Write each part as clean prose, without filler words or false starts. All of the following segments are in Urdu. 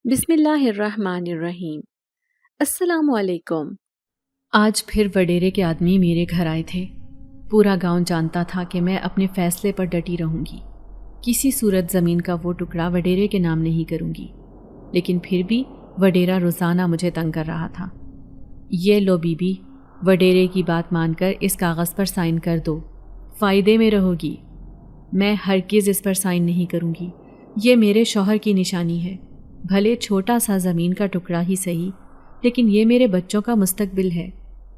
بسم اللہ الرحمن الرحیم۔ السلام علیکم۔ آج پھر وڈیرے کے آدمی میرے گھر آئے تھے۔ پورا گاؤں جانتا تھا کہ میں اپنے فیصلے پر ڈٹی رہوں گی، کسی صورت زمین کا وہ ٹکڑا وڈیرے کے نام نہیں کروں گی۔ لیکن پھر بھی وڈیرا روزانہ مجھے تنگ کر رہا تھا۔ یہ لو بی بی، وڈیرے کی بات مان کر اس کاغذ پر سائن کر دو، فائدے میں رہو گی۔ میں ہرگز اس پر سائن نہیں کروں گی، یہ میرے شوہر کی نشانی ہے، بھلے چھوٹا سا زمین کا ٹکڑا ہی صحیح، لیکن یہ میرے بچوں کا مستقبل ہے،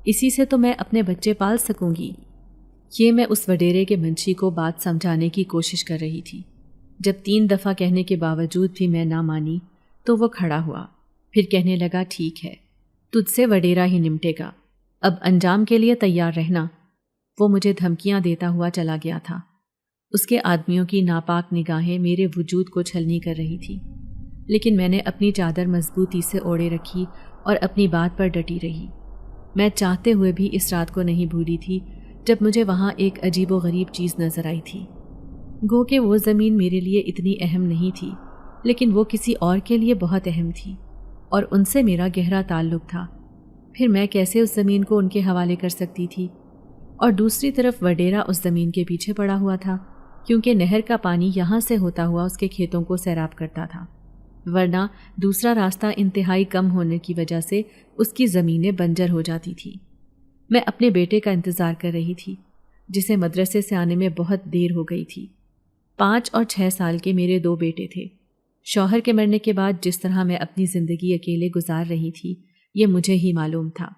اسی سے تو میں اپنے بچے پال سکوں گی۔ یہ میں اس وڈیرے کے منشی کو بات سمجھانے کی کوشش کر رہی تھی۔ جب 3 دفعہ کہنے کے باوجود بھی میں نہ مانی تو وہ کھڑا ہوا، پھر کہنے لگا ٹھیک ہے، تجھ سے وڈیرا ہی نمٹے گا، اب انجام کے لیے تیار رہنا۔ وہ مجھے دھمکیاں دیتا ہوا چلا گیا تھا۔ اس کے آدمیوں کی ناپاک نگاہیں میرے وجود کو چھلنی کر رہی تھی، لیکن میں نے اپنی چادر مضبوطی سے اوڑھے رکھی اور اپنی بات پر ڈٹی رہی۔ میں چاہتے ہوئے بھی اس رات کو نہیں بھولی تھی جب مجھے وہاں ایک عجیب و غریب چیز نظر آئی تھی۔ گو کہ وہ زمین میرے لیے اتنی اہم نہیں تھی، لیکن وہ کسی اور کے لیے بہت اہم تھی، اور ان سے میرا گہرا تعلق تھا۔ پھر میں کیسے اس زمین کو ان کے حوالے کر سکتی تھی؟ اور دوسری طرف وڈیرا اس زمین کے پیچھے پڑا ہوا تھا، کیونکہ نہر کا پانی یہاں سے ہوتا ہوا اس کے کھیتوں کو سیراب کرتا تھا، ورنہ دوسرا راستہ انتہائی کم ہونے کی وجہ سے اس کی زمینیں بنجر ہو جاتی تھی۔ میں اپنے بیٹے کا انتظار کر رہی تھی، جسے مدرسے سے آنے میں بہت دیر ہو گئی تھی۔ 5 اور 6 سال کے میرے 2 بیٹے تھے۔ شوہر کے مرنے کے بعد جس طرح میں اپنی زندگی اکیلے گزار رہی تھی، یہ مجھے ہی معلوم تھا۔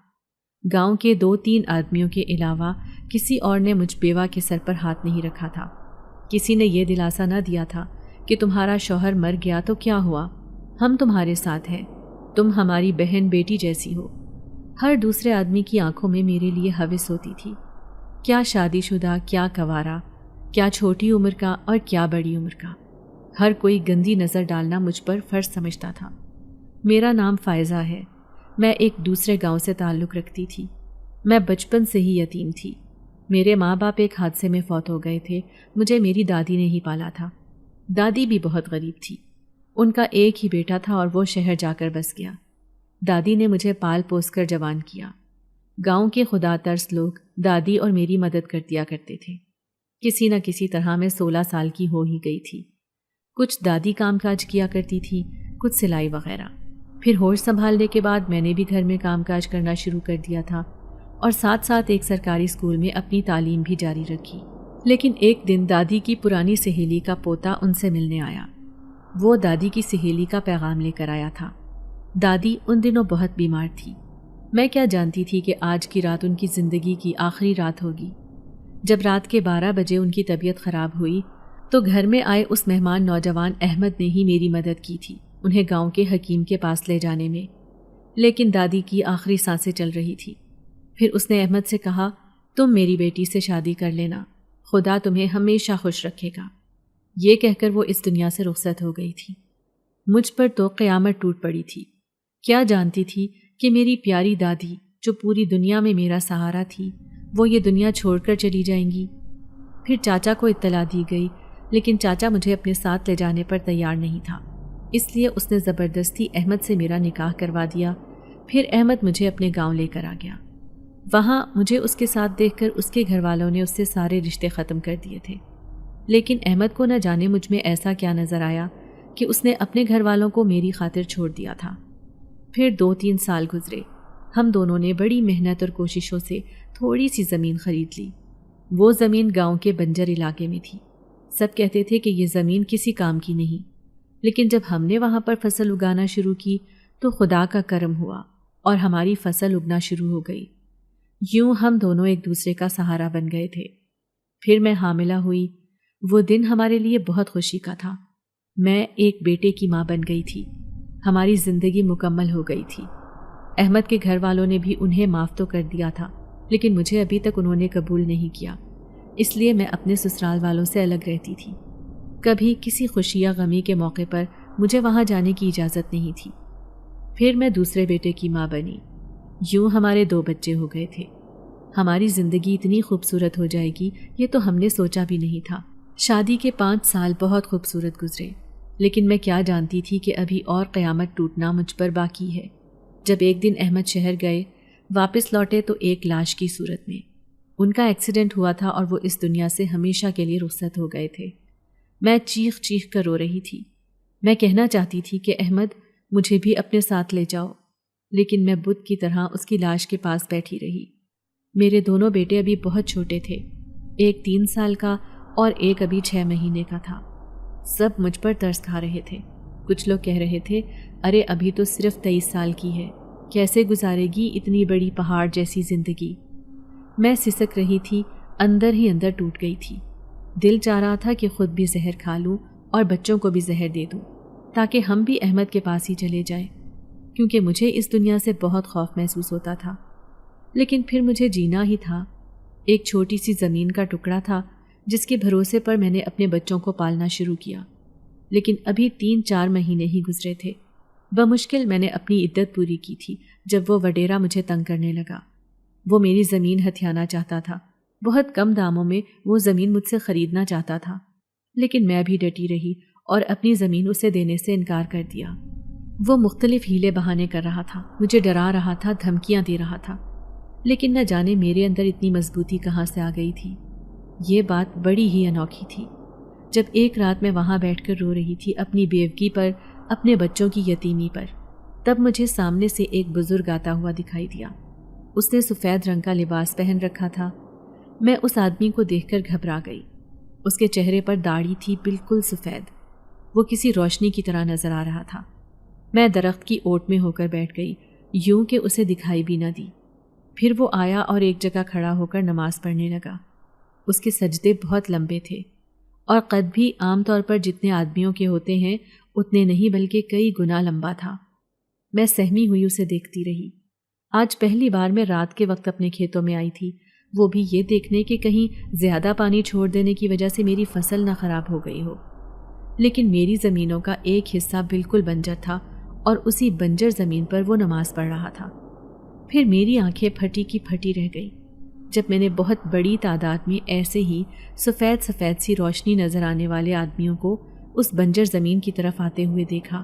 گاؤں کے 2-3 آدمیوں کے علاوہ کسی اور نے مجھ بیوہ کے سر پر ہاتھ نہیں رکھا تھا۔ کسی نے یہ دلاسا نہ دیا تھا کہ تمہارا شوہر مر گیا تو کیا ہوا، ہم تمہارے ساتھ ہیں، تم ہماری بہن بیٹی جیسی ہو۔ ہر دوسرے آدمی کی آنکھوں میں میرے لیے ہوس ہوتی تھی، کیا شادی شدہ، کیا کنوارا، کیا چھوٹی عمر کا اور کیا بڑی عمر کا۔ ہر کوئی گندی نظر ڈالنا مجھ پر فرض سمجھتا تھا۔ میرا نام فائزہ ہے، میں ایک دوسرے گاؤں سے تعلق رکھتی تھی۔ میں بچپن سے ہی یتیم تھی، میرے ماں باپ ایک حادثے میں فوت ہو گئے تھے، مجھے میری دادی نے ہی پالا تھا۔ دادی بھی بہت غریب تھی، ان کا ایک ہی بیٹا تھا اور وہ شہر جا کر بس گیا۔ دادی نے مجھے پال پوس کر جوان کیا۔ گاؤں کے خدا ترس لوگ دادی اور میری مدد کر دیا کرتے تھے۔ کسی نہ کسی طرح میں 16 سال کی ہو ہی گئی تھی۔ کچھ دادی کام کاج کیا کرتی تھی، کچھ سلائی وغیرہ۔ پھر ہوش سنبھالنے کے بعد میں نے بھی گھر میں کام کاج کرنا شروع کر دیا تھا، اور ساتھ ساتھ ایک سرکاری اسکول میں اپنی تعلیم بھی جاری رکھی۔ لیکن ایک دن دادی کی پرانی سہیلی کا پوتا ان سے ملنے آیا۔ وہ دادی کی سہیلی کا پیغام لے کر آیا تھا۔ دادی ان دنوں بہت بیمار تھی۔ میں کیا جانتی تھی کہ آج کی رات ان کی زندگی کی آخری رات ہوگی۔ جب رات کے 12 بجے ان کی طبیعت خراب ہوئی تو گھر میں آئے اس مہمان نوجوان احمد نے ہی میری مدد کی تھی انہیں گاؤں کے حکیم کے پاس لے جانے میں۔ لیکن دادی کی آخری سانسیں چل رہی تھی۔ پھر اس نے احمد سے کہا، تم میری بیٹی سے شادی کر لینا، خدا تمہیں ہمیشہ خوش رکھے گا۔ یہ کہہ کر وہ اس دنیا سے رخصت ہو گئی تھی۔ مجھ پر تو قیامت ٹوٹ پڑی تھی۔ کیا جانتی تھی کہ میری پیاری دادی، جو پوری دنیا میں میرا سہارا تھی، وہ یہ دنیا چھوڑ کر چلی جائیں گی۔ پھر چاچا کو اطلاع دی گئی، لیکن چاچا مجھے اپنے ساتھ لے جانے پر تیار نہیں تھا، اس لیے اس نے زبردستی احمد سے میرا نکاح کروا دیا۔ پھر احمد مجھے اپنے گاؤں لے کر آ گیا۔ وہاں مجھے اس کے ساتھ دیکھ کر اس کے گھر والوں نے اس سے سارے رشتے ختم کر دیے تھے۔ لیکن احمد کو نہ جانے مجھ میں ایسا کیا نظر آیا کہ اس نے اپنے گھر والوں کو میری خاطر چھوڑ دیا تھا۔ پھر 2-3 سال گزرے، ہم دونوں نے بڑی محنت اور کوششوں سے تھوڑی سی زمین خرید لی۔ وہ زمین گاؤں کے بنجر علاقے میں تھی۔ سب کہتے تھے کہ یہ زمین کسی کام کی نہیں، لیکن جب ہم نے وہاں پر فصل اگانا شروع کی تو خدا کا کرم ہوا اور ہماری فصل اگنا شروع ہو گئی۔ یوں ہم دونوں ایک دوسرے کا سہارا بن گئے تھے۔ پھر میں حاملہ ہوئی۔ وہ دن ہمارے لیے بہت خوشی کا تھا۔ میں ایک بیٹے کی ماں بن گئی تھی، ہماری زندگی مکمل ہو گئی تھی۔ احمد کے گھر والوں نے بھی انہیں معاف تو کر دیا تھا، لیکن مجھے ابھی تک انہوں نے قبول نہیں کیا، اس لیے میں اپنے سسرال والوں سے الگ رہتی تھی۔ کبھی کسی خوشی یا غمی کے موقع پر مجھے وہاں جانے کی اجازت نہیں تھی۔ پھر میں دوسرے بیٹے کی ماں بنی۔ یوں ہمارے 2 بچے ہو گئے تھے۔ ہماری زندگی اتنی خوبصورت ہو جائے گی یہ تو ہم نے سوچا بھی نہیں تھا۔ شادی کے 5 سال بہت خوبصورت گزرے۔ لیکن میں کیا جانتی تھی کہ ابھی اور قیامت ٹوٹنا مجھ پر باقی ہے۔ جب ایک دن احمد شہر گئے، واپس لوٹے تو ایک لاش کی صورت میں۔ ان کا ایکسیڈنٹ ہوا تھا اور وہ اس دنیا سے ہمیشہ کے لیے رخصت ہو گئے تھے۔ میں چیخ چیخ کر رو رہی تھی۔ میں کہنا چاہتی تھی کہ احمد مجھے بھی اپنے ساتھ لے جاؤ، لیکن میں بت کی طرح اس کی لاش کے پاس بیٹھی رہی۔ میرے دونوں بیٹے ابھی بہت چھوٹے تھے، ایک 3 سال کا اور ایک ابھی 6 مہینے کا تھا۔ سب مجھ پر ترس کھا رہے تھے۔ کچھ لوگ کہہ رہے تھے، ارے ابھی تو صرف 23 سال کی ہے، کیسے گزارے گی اتنی بڑی پہاڑ جیسی زندگی۔ میں سسک رہی تھی، اندر ہی اندر ٹوٹ گئی تھی۔ دل چاہ رہا تھا کہ خود بھی زہر کھا لوں اور بچوں کو بھی زہر دے دوں، تاکہ ہم بھی احمد کے پاس ہی چلے جائیں، کیونکہ مجھے اس دنیا سے بہت خوف محسوس ہوتا تھا۔ لیکن پھر مجھے جینا ہی تھا۔ ایک چھوٹی سی زمین کا ٹکڑا تھا جس کے بھروسے پر میں نے اپنے بچوں کو پالنا شروع کیا، لیکن ابھی 3-4 مہینے ہی گزرے تھے۔ بمشکل میں نے اپنی عدت پوری کی تھی جب وہ وڈیرا مجھے تنگ کرنے لگا۔ وہ میری زمین ہتھیانا چاہتا تھا، بہت کم داموں میں وہ زمین مجھ سے خریدنا چاہتا تھا، لیکن میں بھی ڈٹی رہی اور اپنی زمین اسے دینے سے انکار کر دیا۔ وہ مختلف ہیلے بہانے کر رہا تھا، مجھے ڈرا رہا تھا، دھمکیاں دے رہا تھا، لیکن نہ جانے میرے اندر اتنی مضبوطی کہاں سے آ گئی تھی۔ یہ بات بڑی ہی انوکھی تھی۔ جب ایک رات میں وہاں بیٹھ کر رو رہی تھی اپنی بیوگی پر، اپنے بچوں کی یتیمی پر، تب مجھے سامنے سے ایک بزرگ آتا ہوا دکھائی دیا۔ اس نے سفید رنگ کا لباس پہن رکھا تھا۔ میں اس آدمی کو دیکھ کر گھبرا گئی۔ اس کے چہرے پر داڑھی تھی بالکل سفید، وہ کسی روشنی کی طرح نظر آ رہا تھا۔ میں درخت کی اوٹ میں ہو کر بیٹھ گئی، یوں کہ اسے دکھائی بھی نہ دی۔ پھر وہ آیا اور ایک جگہ کھڑا ہو کر نماز پڑھنے لگا۔ اس کے سجدے بہت لمبے تھے اور قد بھی عام طور پر جتنے آدمیوں کے ہوتے ہیں اتنے نہیں بلکہ کئی گنا لمبا تھا۔ میں سہمی ہوئی اسے دیکھتی رہی۔ آج پہلی بار میں رات کے وقت اپنے کھیتوں میں آئی تھی، وہ بھی یہ دیکھنے کہ کہیں زیادہ پانی چھوڑ دینے کی وجہ سے میری فصل نہ خراب ہو گئی ہو۔ لیکن میری زمینوں کا ایک حصہ بالکل بنجر تھا اور اسی بنجر زمین پر وہ نماز پڑھ رہا تھا۔ پھر میری آنکھیں پھٹی کی پھٹی رہ گئی جب میں نے بہت بڑی تعداد میں ایسے ہی سفید سفید سی روشنی نظر آنے والے آدمیوں کو اس بنجر زمین کی طرف آتے ہوئے دیکھا،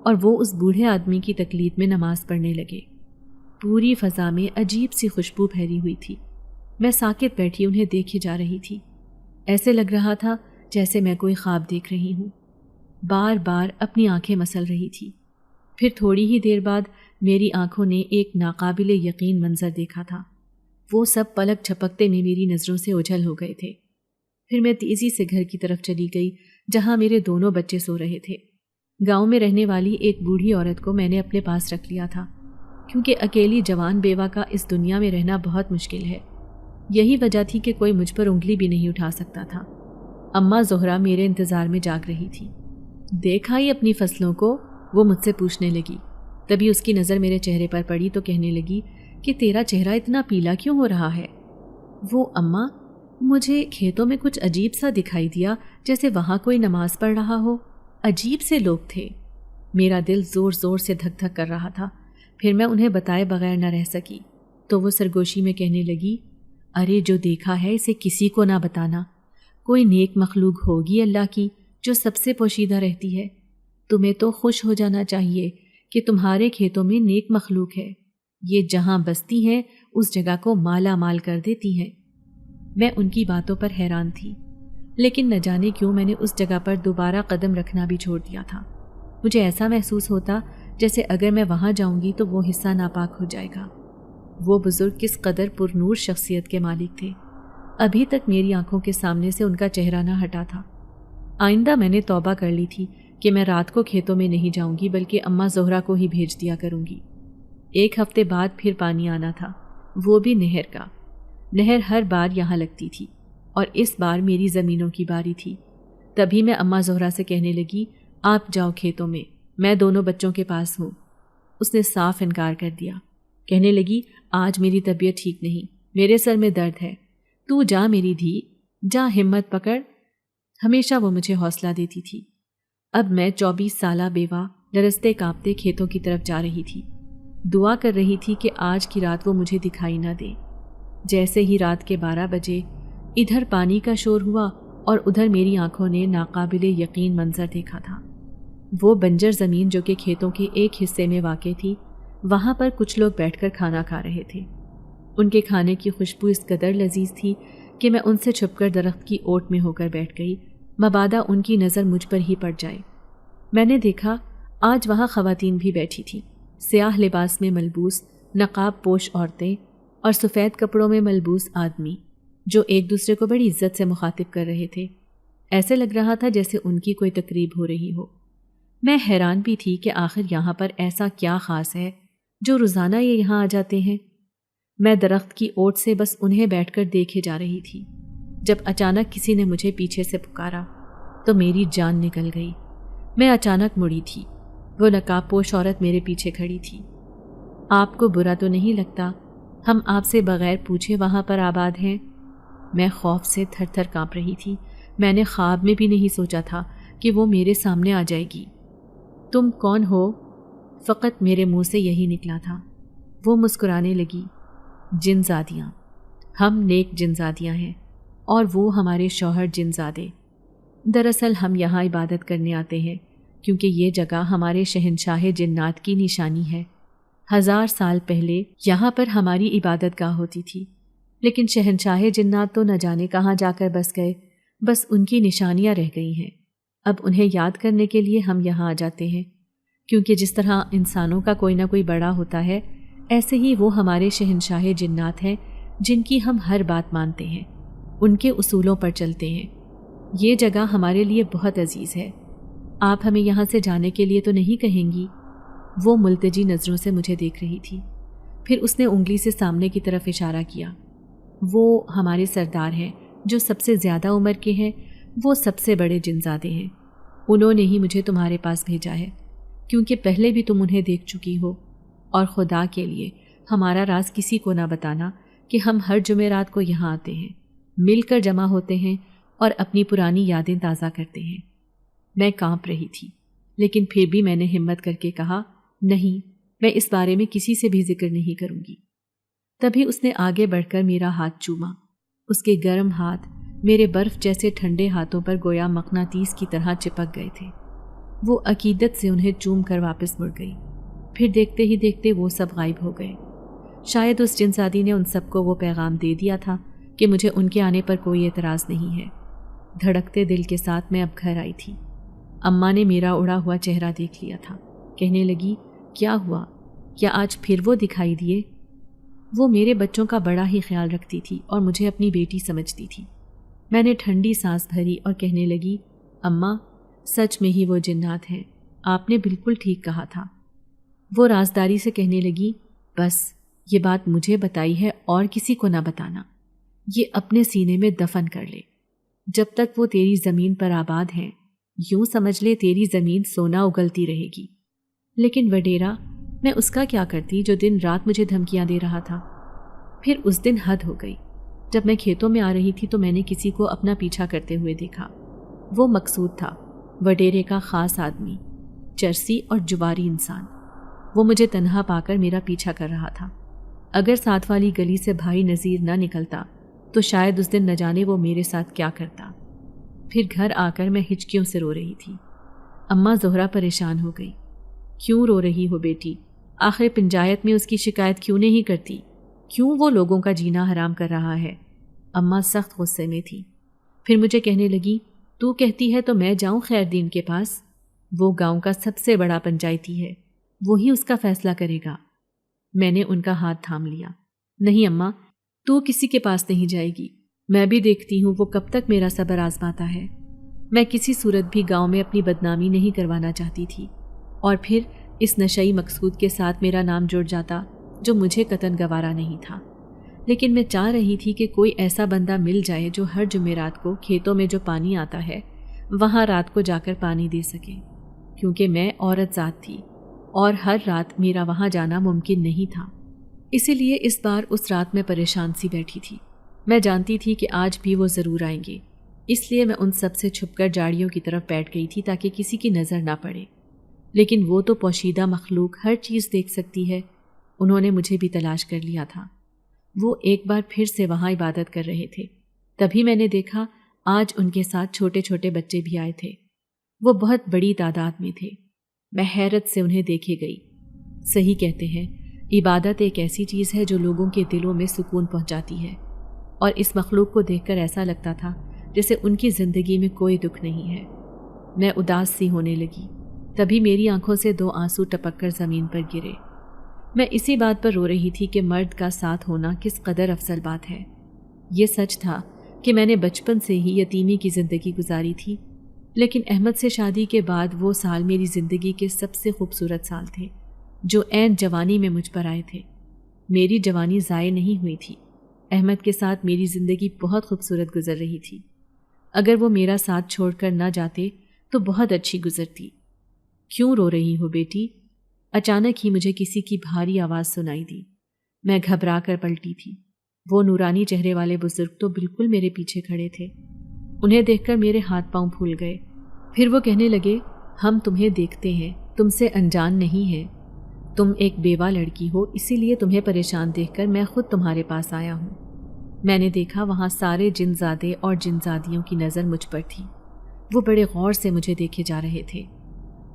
اور وہ اس بوڑھے آدمی کی تقلید میں نماز پڑھنے لگے۔ پوری فضا میں عجیب سی خوشبو پھیلی ہوئی تھی۔ میں ساکت بیٹھی انہیں دیکھے جا رہی تھی۔ ایسے لگ رہا تھا جیسے میں کوئی خواب دیکھ رہی ہوں۔ بار بار اپنی آنکھیں مسل رہی تھی۔ پھر تھوڑی ہی دیر بعد میری آنکھوں نے ایک ناقابل یقین منظر دیکھا تھا۔ وہ سب پلک جھپکتے میں میری نظروں سے اوجھل ہو گئے تھے۔ پھر میں تیزی سے گھر کی طرف چلی گئی جہاں میرے دونوں بچے سو رہے تھے۔ گاؤں میں رہنے والی ایک بوڑھی عورت کو میں نے اپنے پاس رکھ لیا تھا، کیونکہ اکیلی جوان بیوہ کا اس دنیا میں رہنا بہت مشکل ہے۔ یہی وجہ تھی کہ کوئی مجھ پر انگلی بھی نہیں اٹھا سکتا تھا۔ اماں زہرا میرے انتظار میں جاگ رہی تھی۔ دیکھا ہی اپنی فصلوں کو، وہ مجھ سے پوچھنے لگی۔ تبھی اس کی نظر میرے چہرے پر پڑی تو کہنے لگی کہ تیرا چہرہ اتنا پیلا کیوں ہو رہا ہے؟ وہ اماں، مجھے کھیتوں میں کچھ عجیب سا دکھائی دیا، جیسے وہاں کوئی نماز پڑھ رہا ہو۔ عجیب سے لوگ تھے۔ میرا دل زور زور سے دھک دھک کر رہا تھا۔ پھر میں انہیں بتائے بغیر نہ رہ سکی تو وہ سرگوشی میں کہنے لگی، ارے جو دیکھا ہے اسے کسی کو نہ بتانا۔ کوئی نیک مخلوق ہوگی اللہ کی جو سب سے پوشیدہ رہتی ہے۔ تمہیں تو خوش ہو جانا چاہیے کہ تمہارے کھیتوں میں نیک مخلوق ہے۔ یہ جہاں بستی ہیں اس جگہ کو مالا مال کر دیتی ہیں۔ میں ان کی باتوں پر حیران تھی، لیکن نہ جانے کیوں میں نے اس جگہ پر دوبارہ قدم رکھنا بھی چھوڑ دیا تھا۔ مجھے ایسا محسوس ہوتا جیسے اگر میں وہاں جاؤں گی تو وہ حصہ ناپاک ہو جائے گا۔ وہ بزرگ کس قدر پرنور شخصیت کے مالک تھے۔ ابھی تک میری آنکھوں کے سامنے سے ان کا چہرہ نہ ہٹا تھا۔ آئندہ میں نے توبہ کر لی تھی کہ میں رات کو کھیتوں میں نہیں جاؤں گی بلکہ اماں زہرا کو ہی بھیج دیا کروں گی۔ 1 ہفتے بعد پھر پانی آنا تھا، وہ بھی نہر کا۔ نہر ہر بار یہاں لگتی تھی اور اس بار میری زمینوں کی باری تھی۔ تبھی میں اماں زہرا سے کہنے لگی، آپ جاؤ کھیتوں میں دونوں بچوں کے پاس ہوں۔ اس نے صاف انکار کر دیا۔ کہنے لگی، آج میری طبیعت ٹھیک نہیں، میرے سر میں درد ہے، تو جا میری دھی، جا ہمت پکڑ۔ ہمیشہ وہ مجھے حوصلہ دیتی تھی۔ اب میں 24 سالہ بیوہ لرزتے کانپتے کھیتوں کی طرف جا رہی تھی۔ دعا کر رہی تھی کہ آج کی رات وہ مجھے دکھائی نہ دے۔ جیسے ہی رات کے 12 بجے ادھر پانی کا شور ہوا اور ادھر میری آنکھوں نے ناقابل یقین منظر دیکھا تھا۔ وہ بنجر زمین جو کہ کھیتوں کے ایک حصے میں واقع تھی، وہاں پر کچھ لوگ بیٹھ کر کھانا کھا رہے تھے۔ ان کے کھانے کی خوشبو اس قدر لذیذ تھی کہ میں ان سے چھپ کر درخت کی اوٹ میں ہو کر بیٹھ گئی، مبادا ان کی نظر مجھ پر ہی پڑ جائے۔ میں نے دیکھا آج وہاں خواتین بھی بیٹھی تھیں، سیاہ لباس میں ملبوس نقاب پوش عورتیں اور سفید کپڑوں میں ملبوس آدمی، جو ایک دوسرے کو بڑی عزت سے مخاطب کر رہے تھے۔ ایسے لگ رہا تھا جیسے ان کی کوئی تقریب ہو رہی ہو۔ میں حیران بھی تھی کہ آخر یہاں پر ایسا کیا خاص ہے جو روزانہ یہ یہاں آ جاتے ہیں۔ میں درخت کی اوٹ سے بس انہیں بیٹھ کر دیکھے جا رہی تھی، جب اچانک کسی نے مجھے پیچھے سے پکارا تو میری جان نکل گئی۔ میں اچانک مڑی تھی، وہ نقاب پوش عورت میرے پیچھے کھڑی تھی۔ آپ کو برا تو نہیں لگتا ہم آپ سے بغیر پوچھے وہاں پر آباد ہیں؟ میں خوف سے تھر تھر کانپ رہی تھی۔ میں نے خواب میں بھی نہیں سوچا تھا کہ وہ میرے سامنے آ جائے گی۔ تم کون ہو؟ فقط میرے منہ سے یہی نکلا تھا۔ وہ مسکرانے لگی۔ جن زادیاں، ہم نیک جن زادیاں ہیں اور وہ ہمارے شوہر جن زادے۔ دراصل ہم یہاں عبادت کرنے آتے ہیں کیونکہ یہ جگہ ہمارے شہنشاہ جنات کی نشانی ہے۔ 1000 سال پہلے یہاں پر ہماری عبادت گاہ ہوتی تھی، لیکن شہنشاہ جنات تو نہ جانے کہاں جا کر بس گئے، بس ان کی نشانیاں رہ گئی ہیں۔ اب انہیں یاد کرنے کے لیے ہم یہاں آ جاتے ہیں، کیونکہ جس طرح انسانوں کا کوئی نہ کوئی بڑا ہوتا ہے، ایسے ہی وہ ہمارے شہنشاہ جنات ہیں جن کی ہم ہر بات مانتے ہیں، ان کے اصولوں پر چلتے ہیں۔ یہ جگہ ہمارے لیے بہت عزیز ہے۔ آپ ہمیں یہاں سے جانے کے لیے تو نہیں کہیں گی؟ وہ ملتجی نظروں سے مجھے دیکھ رہی تھی، پھر اس نے انگلی سے سامنے کی طرف اشارہ کیا۔ وہ ہمارے سردار ہیں جو سب سے زیادہ عمر کے ہیں، وہ سب سے بڑے جنزادے ہیں۔ انہوں نے ہی مجھے تمہارے پاس بھیجا ہے کیونکہ پہلے بھی تم انہیں دیکھ چکی ہو، اور خدا کے لیے ہمارا راز کسی کو نہ بتانا کہ ہم ہر جمعرات کو یہاں آتے ہیں، مل کر جمع ہوتے ہیں اور اپنی پرانی یادیں تازہ کرتے ہیں۔ میں کانپ رہی تھی، لیکن پھر بھی میں نے ہمت کر کے کہا، نہیں، میں اس بارے میں کسی سے بھی ذکر نہیں کروں گی۔ تبھی اس نے آگے بڑھ کر میرا ہاتھ چوما۔ اس کے گرم ہاتھ میرے برف جیسے ٹھنڈے ہاتھوں پر گویا مقناطیس کی طرح چپک گئے تھے۔ وہ عقیدت سے انہیں چوم کر واپس مڑ گئی، پھر دیکھتے ہی دیکھتے وہ سب غائب ہو گئے۔ شاید اس جنزادی نے ان سب کو وہ پیغام دے دیا تھا کہ مجھے ان کے آنے پر کوئی اعتراض نہیں ہے۔ دھڑکتے دل کے ساتھ میں اب گھر آئی تھی۔ اماں نے میرا اڑا ہوا چہرہ دیکھ لیا تھا، کہنے لگی، کیا ہوا؟ کیا آج پھر وہ دکھائی دیے؟ وہ میرے بچوں کا بڑا ہی خیال رکھتی تھی اور مجھے اپنی بیٹی سمجھتی تھی۔ میں نے ٹھنڈی سانس بھری اور کہنے لگی، اماں، سچ میں ہی وہ جنات ہیں، آپ نے بالکل ٹھیک کہا تھا۔ وہ رازداری سے کہنے لگی، بس یہ بات مجھے بتائی ہے اور کسی کو نہ بتانا، یہ اپنے سینے میں دفن کر لے۔ جب تک وہ تیری زمین پر آباد ہیں، یوں سمجھ لے تیری زمین سونا اگلتی رہے گی۔ لیکن وڈیرا، میں اس کا کیا کرتی جو دن رات مجھے دھمکیاں دے رہا تھا؟ پھر اس دن حد ہو گئی۔ جب میں کھیتوں میں آ رہی تھی تو میں نے کسی کو اپنا پیچھا کرتے ہوئے دیکھا۔ وہ مقصود تھا، وڈیرے کا خاص آدمی، چرسی اور جواری انسان۔ وہ مجھے تنہا پا کر میرا پیچھا کر رہا تھا۔ اگر ساتھ والی گلی سے بھائی نذیر نہ نکلتا تو شاید اس دن نہ جانے وہ میرے ساتھ کیا کرتا۔ پھر گھر آ کر میں ہچکیوں سے رو رہی تھی۔ اماں زہرا پریشان ہو گئی۔ کیوں رو رہی ہو بیٹی؟ آخر پنجایت میں اس کی شکایت کیوں نہیں کرتی؟ کیوں وہ لوگوں کا جینا حرام کر رہا ہے؟ اماں سخت غصے میں تھی۔ پھر مجھے کہنے لگی، تو کہتی ہے تو میں جاؤں خیردین کے پاس؟ وہ گاؤں کا سب سے بڑا پنچایتی ہے، وہی اس کا فیصلہ کرے گا۔ میں نے ان کا ہاتھ تھام لیا۔ نہیں اماں، تو کسی کے پاس نہیں جائے گی۔ میں بھی دیکھتی ہوں وہ کب تک میرا صبر آزماتا ہے۔ میں کسی صورت بھی گاؤں میں اپنی بدنامی نہیں کروانا چاہتی تھی، اور پھر اس نشئی مقصود کے ساتھ میرا نام جڑ جاتا جو مجھے قطعاً گوارا نہیں تھا۔ لیکن میں چاہ رہی تھی کہ کوئی ایسا بندہ مل جائے جو ہر جمعرات کو کھیتوں میں جو پانی آتا ہے وہاں رات کو جا کر پانی دے سکے، کیونکہ میں عورت ذات تھی اور ہر رات میرا وہاں جانا ممکن نہیں تھا۔ اسی لیے اس بار اس رات میں پریشان سی بیٹھی تھی۔ میں جانتی تھی کہ آج بھی وہ ضرور آئیں گے، اس لیے میں ان سب سے چھپ کر جاڑیوں کی طرف بیٹھ گئی تھی تاکہ کسی کی نظر نہ پڑے۔ لیکن وہ تو پوشیدہ مخلوق ہر چیز دیکھ سکتی ہے، انہوں نے مجھے بھی تلاش کر لیا تھا۔ وہ ایک بار پھر سے وہاں عبادت کر رہے تھے۔ تبھی میں نے دیکھا آج ان کے ساتھ چھوٹے چھوٹے بچے بھی آئے تھے۔ وہ بہت بڑی تعداد میں تھے۔ میں حیرت سے انہیں دیکھے گئی۔ صحیح کہتے ہیں، عبادت ایک ایسی چیز ہے جو لوگوں کے دلوں میں سکون پہنچاتی ہے، اور اس مخلوق کو دیکھ کر ایسا لگتا تھا جیسے ان کی زندگی میں کوئی دکھ نہیں ہے۔ میں اداس سی ہونے لگی۔ تبھی میری آنکھوں سے 2 آنسو ٹپک کر زمین پر گرے۔ میں اسی بات پر رو رہی تھی کہ مرد کا ساتھ ہونا کس قدر افضل بات ہے۔ یہ سچ تھا کہ میں نے بچپن سے ہی یتیمی کی زندگی گزاری تھی، لیکن احمد سے شادی کے بعد وہ سال میری زندگی کے سب سے خوبصورت سال تھے جو عین جوانی میں مجھ پر آئے تھے۔ میری جوانی ضائع نہیں ہوئی تھی۔ احمد کے ساتھ میری زندگی بہت خوبصورت گزر رہی تھی۔ اگر وہ میرا ساتھ چھوڑ کر نہ جاتے تو بہت اچھی گزرتی۔ کیوں رو رہی ہو بیٹی؟ اچانک ہی مجھے کسی کی بھاری آواز سنائی دی۔ میں گھبرا کر پلٹی تھی۔ وہ نورانی چہرے والے بزرگ تو بالکل میرے پیچھے کھڑے تھے۔ انہیں دیکھ کر میرے ہاتھ پاؤں پھول گئے۔ پھر وہ کہنے لگے، ہم تمہیں دیکھتے ہیں، تم سے انجان نہیں ہے۔ تم ایک بیوہ لڑکی ہو، اسی لیے تمہیں پریشان دیکھ کر میں خود تمہارے پاس آیا ہوں۔ میں نے دیکھا وہاں سارے جن زادے اور جن زادیوں کی نظر مجھ پر تھی۔ وہ بڑے غور سے مجھے دیکھے جا رہے تھے۔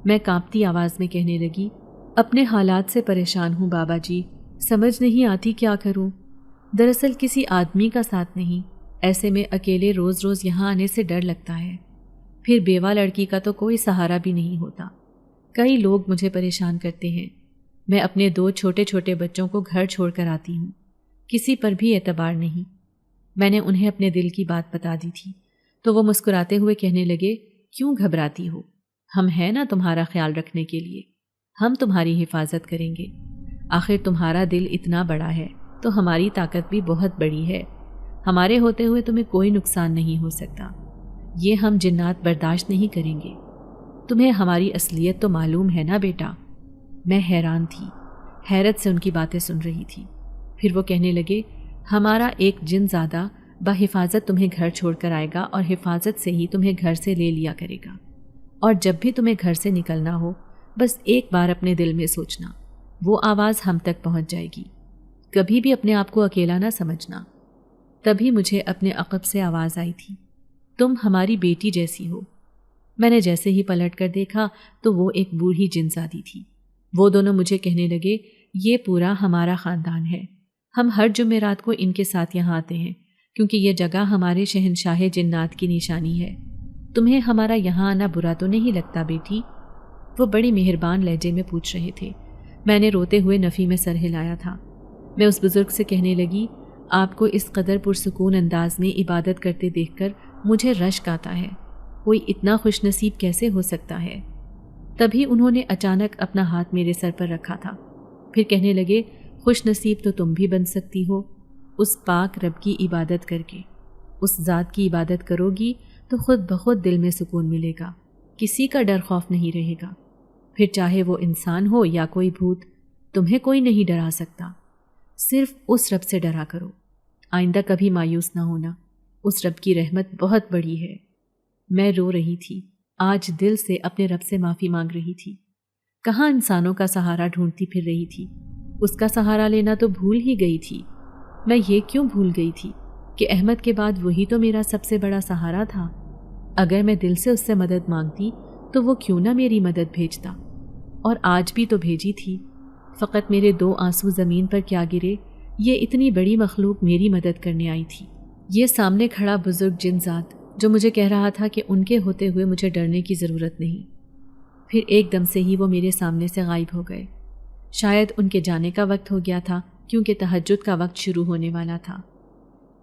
میں کانپتی آواز میں کہنے لگی، اپنے حالات سے پریشان ہوں بابا جی، سمجھ نہیں آتی کیا کروں۔ دراصل کسی آدمی کا ساتھ نہیں، ایسے میں اکیلے روز روز یہاں آنے سے ڈر لگتا ہے۔ پھر بیوہ لڑکی کا تو کوئی سہارا بھی نہیں ہوتا۔ کئی لوگ مجھے پریشان کرتے ہیں۔ میں اپنے 2 چھوٹے چھوٹے بچوں کو گھر چھوڑ کر آتی ہوں، کسی پر بھی اعتبار نہیں۔ میں نے انہیں اپنے دل کی بات بتا دی تھی تو وہ مسکراتے ہوئے کہنے لگے، کیوں گھبراتی ہو؟ ہم ہیں نا تمہارا خیال رکھنے کے لیے، ہم تمہاری حفاظت کریں گے۔ آخر تمہارا دل اتنا بڑا ہے تو ہماری طاقت بھی بہت بڑی ہے۔ ہمارے ہوتے ہوئے تمہیں کوئی نقصان نہیں ہو سکتا۔ یہ ہم جنات برداشت نہیں کریں گے۔ تمہیں ہماری اصلیت تو معلوم ہے نا بیٹا؟ میں حیران تھی، حیرت سے ان کی باتیں سن رہی تھی۔ پھر وہ کہنے لگے، ہمارا ایک جن زادہ بحفاظت تمہیں گھر چھوڑ کر آئے گا اور حفاظت سے ہی تمہیں گھر سے لے لیا کرے گا۔ اور جب بھی تمہیں گھر سے نکلنا ہو، بس ایک بار اپنے دل میں سوچنا، وہ آواز ہم تک پہنچ جائے گی۔ کبھی بھی اپنے آپ کو اکیلا نہ سمجھنا۔ تبھی مجھے اپنے عقب سے آواز آئی تھی، تم ہماری بیٹی جیسی ہو۔ میں نے جیسے ہی پلٹ کر دیکھا تو وہ ایک بوڑھی جن زادی تھی۔ وہ دونوں مجھے کہنے لگے، یہ پورا ہمارا خاندان ہے، ہم ہر جمعرات کو ان کے ساتھ یہاں آتے ہیں کیونکہ یہ جگہ ہمارے شہنشاہ جنات کی نشانی ہے۔ تمہیں ہمارا یہاں آنا برا تو نہیں لگتا بیٹی؟ وہ بڑی مہربان لہجے میں پوچھ رہے تھے۔ میں نے روتے ہوئے نفی میں سر ہلایا تھا۔ میں اس بزرگ سے کہنے لگی، آپ کو اس قدر پرسکون انداز میں عبادت کرتے دیکھ کر مجھے رشک آتا ہے۔ کوئی اتنا خوش نصیب کیسے ہو سکتا ہے؟ تبھی انہوں نے اچانک اپنا ہاتھ میرے سر پر رکھا تھا۔ پھر کہنے لگے، خوش نصیب تو تم بھی بن سکتی ہو، اس پاک رب کی عبادت کر کے۔ اس ذات کی عبادت کرو گی تو خود بخود دل میں سکون ملے گا، کسی کا ڈر خوف نہیں رہے گا۔ پھر چاہے وہ انسان ہو یا کوئی بھوت، تمہیں کوئی نہیں ڈرا سکتا۔ صرف اس رب سے ڈرا کرو، آئندہ کبھی مایوس نہ ہونا، اس رب کی رحمت بہت بڑی ہے۔ میں رو رہی تھی، آج دل سے اپنے رب سے معافی مانگ رہی تھی۔ کہاں انسانوں کا سہارا ڈھونڈتی پھر رہی تھی، اس کا سہارا لینا تو بھول ہی گئی تھی۔ میں یہ کیوں بھول گئی تھی کہ احمد کے بعد وہی تو میرا سب سے بڑا سہارا تھا۔ اگر میں دل سے اس سے مدد مانگتی تو وہ کیوں نہ میری مدد بھیجتا، اور آج بھی تو بھیجی تھی۔ فقط میرے 2 آنسو زمین پر کیا گرے، یہ اتنی بڑی مخلوق میری مدد کرنے آئی تھی۔ یہ سامنے کھڑا بزرگ جن ذات جو مجھے کہہ رہا تھا کہ ان کے ہوتے ہوئے مجھے ڈرنے کی ضرورت نہیں، پھر ایک دم سے ہی وہ میرے سامنے سے غائب ہو گئے۔ شاید ان کے جانے کا وقت ہو گیا تھا کیونکہ تہجد کا وقت شروع ہونے والا تھا۔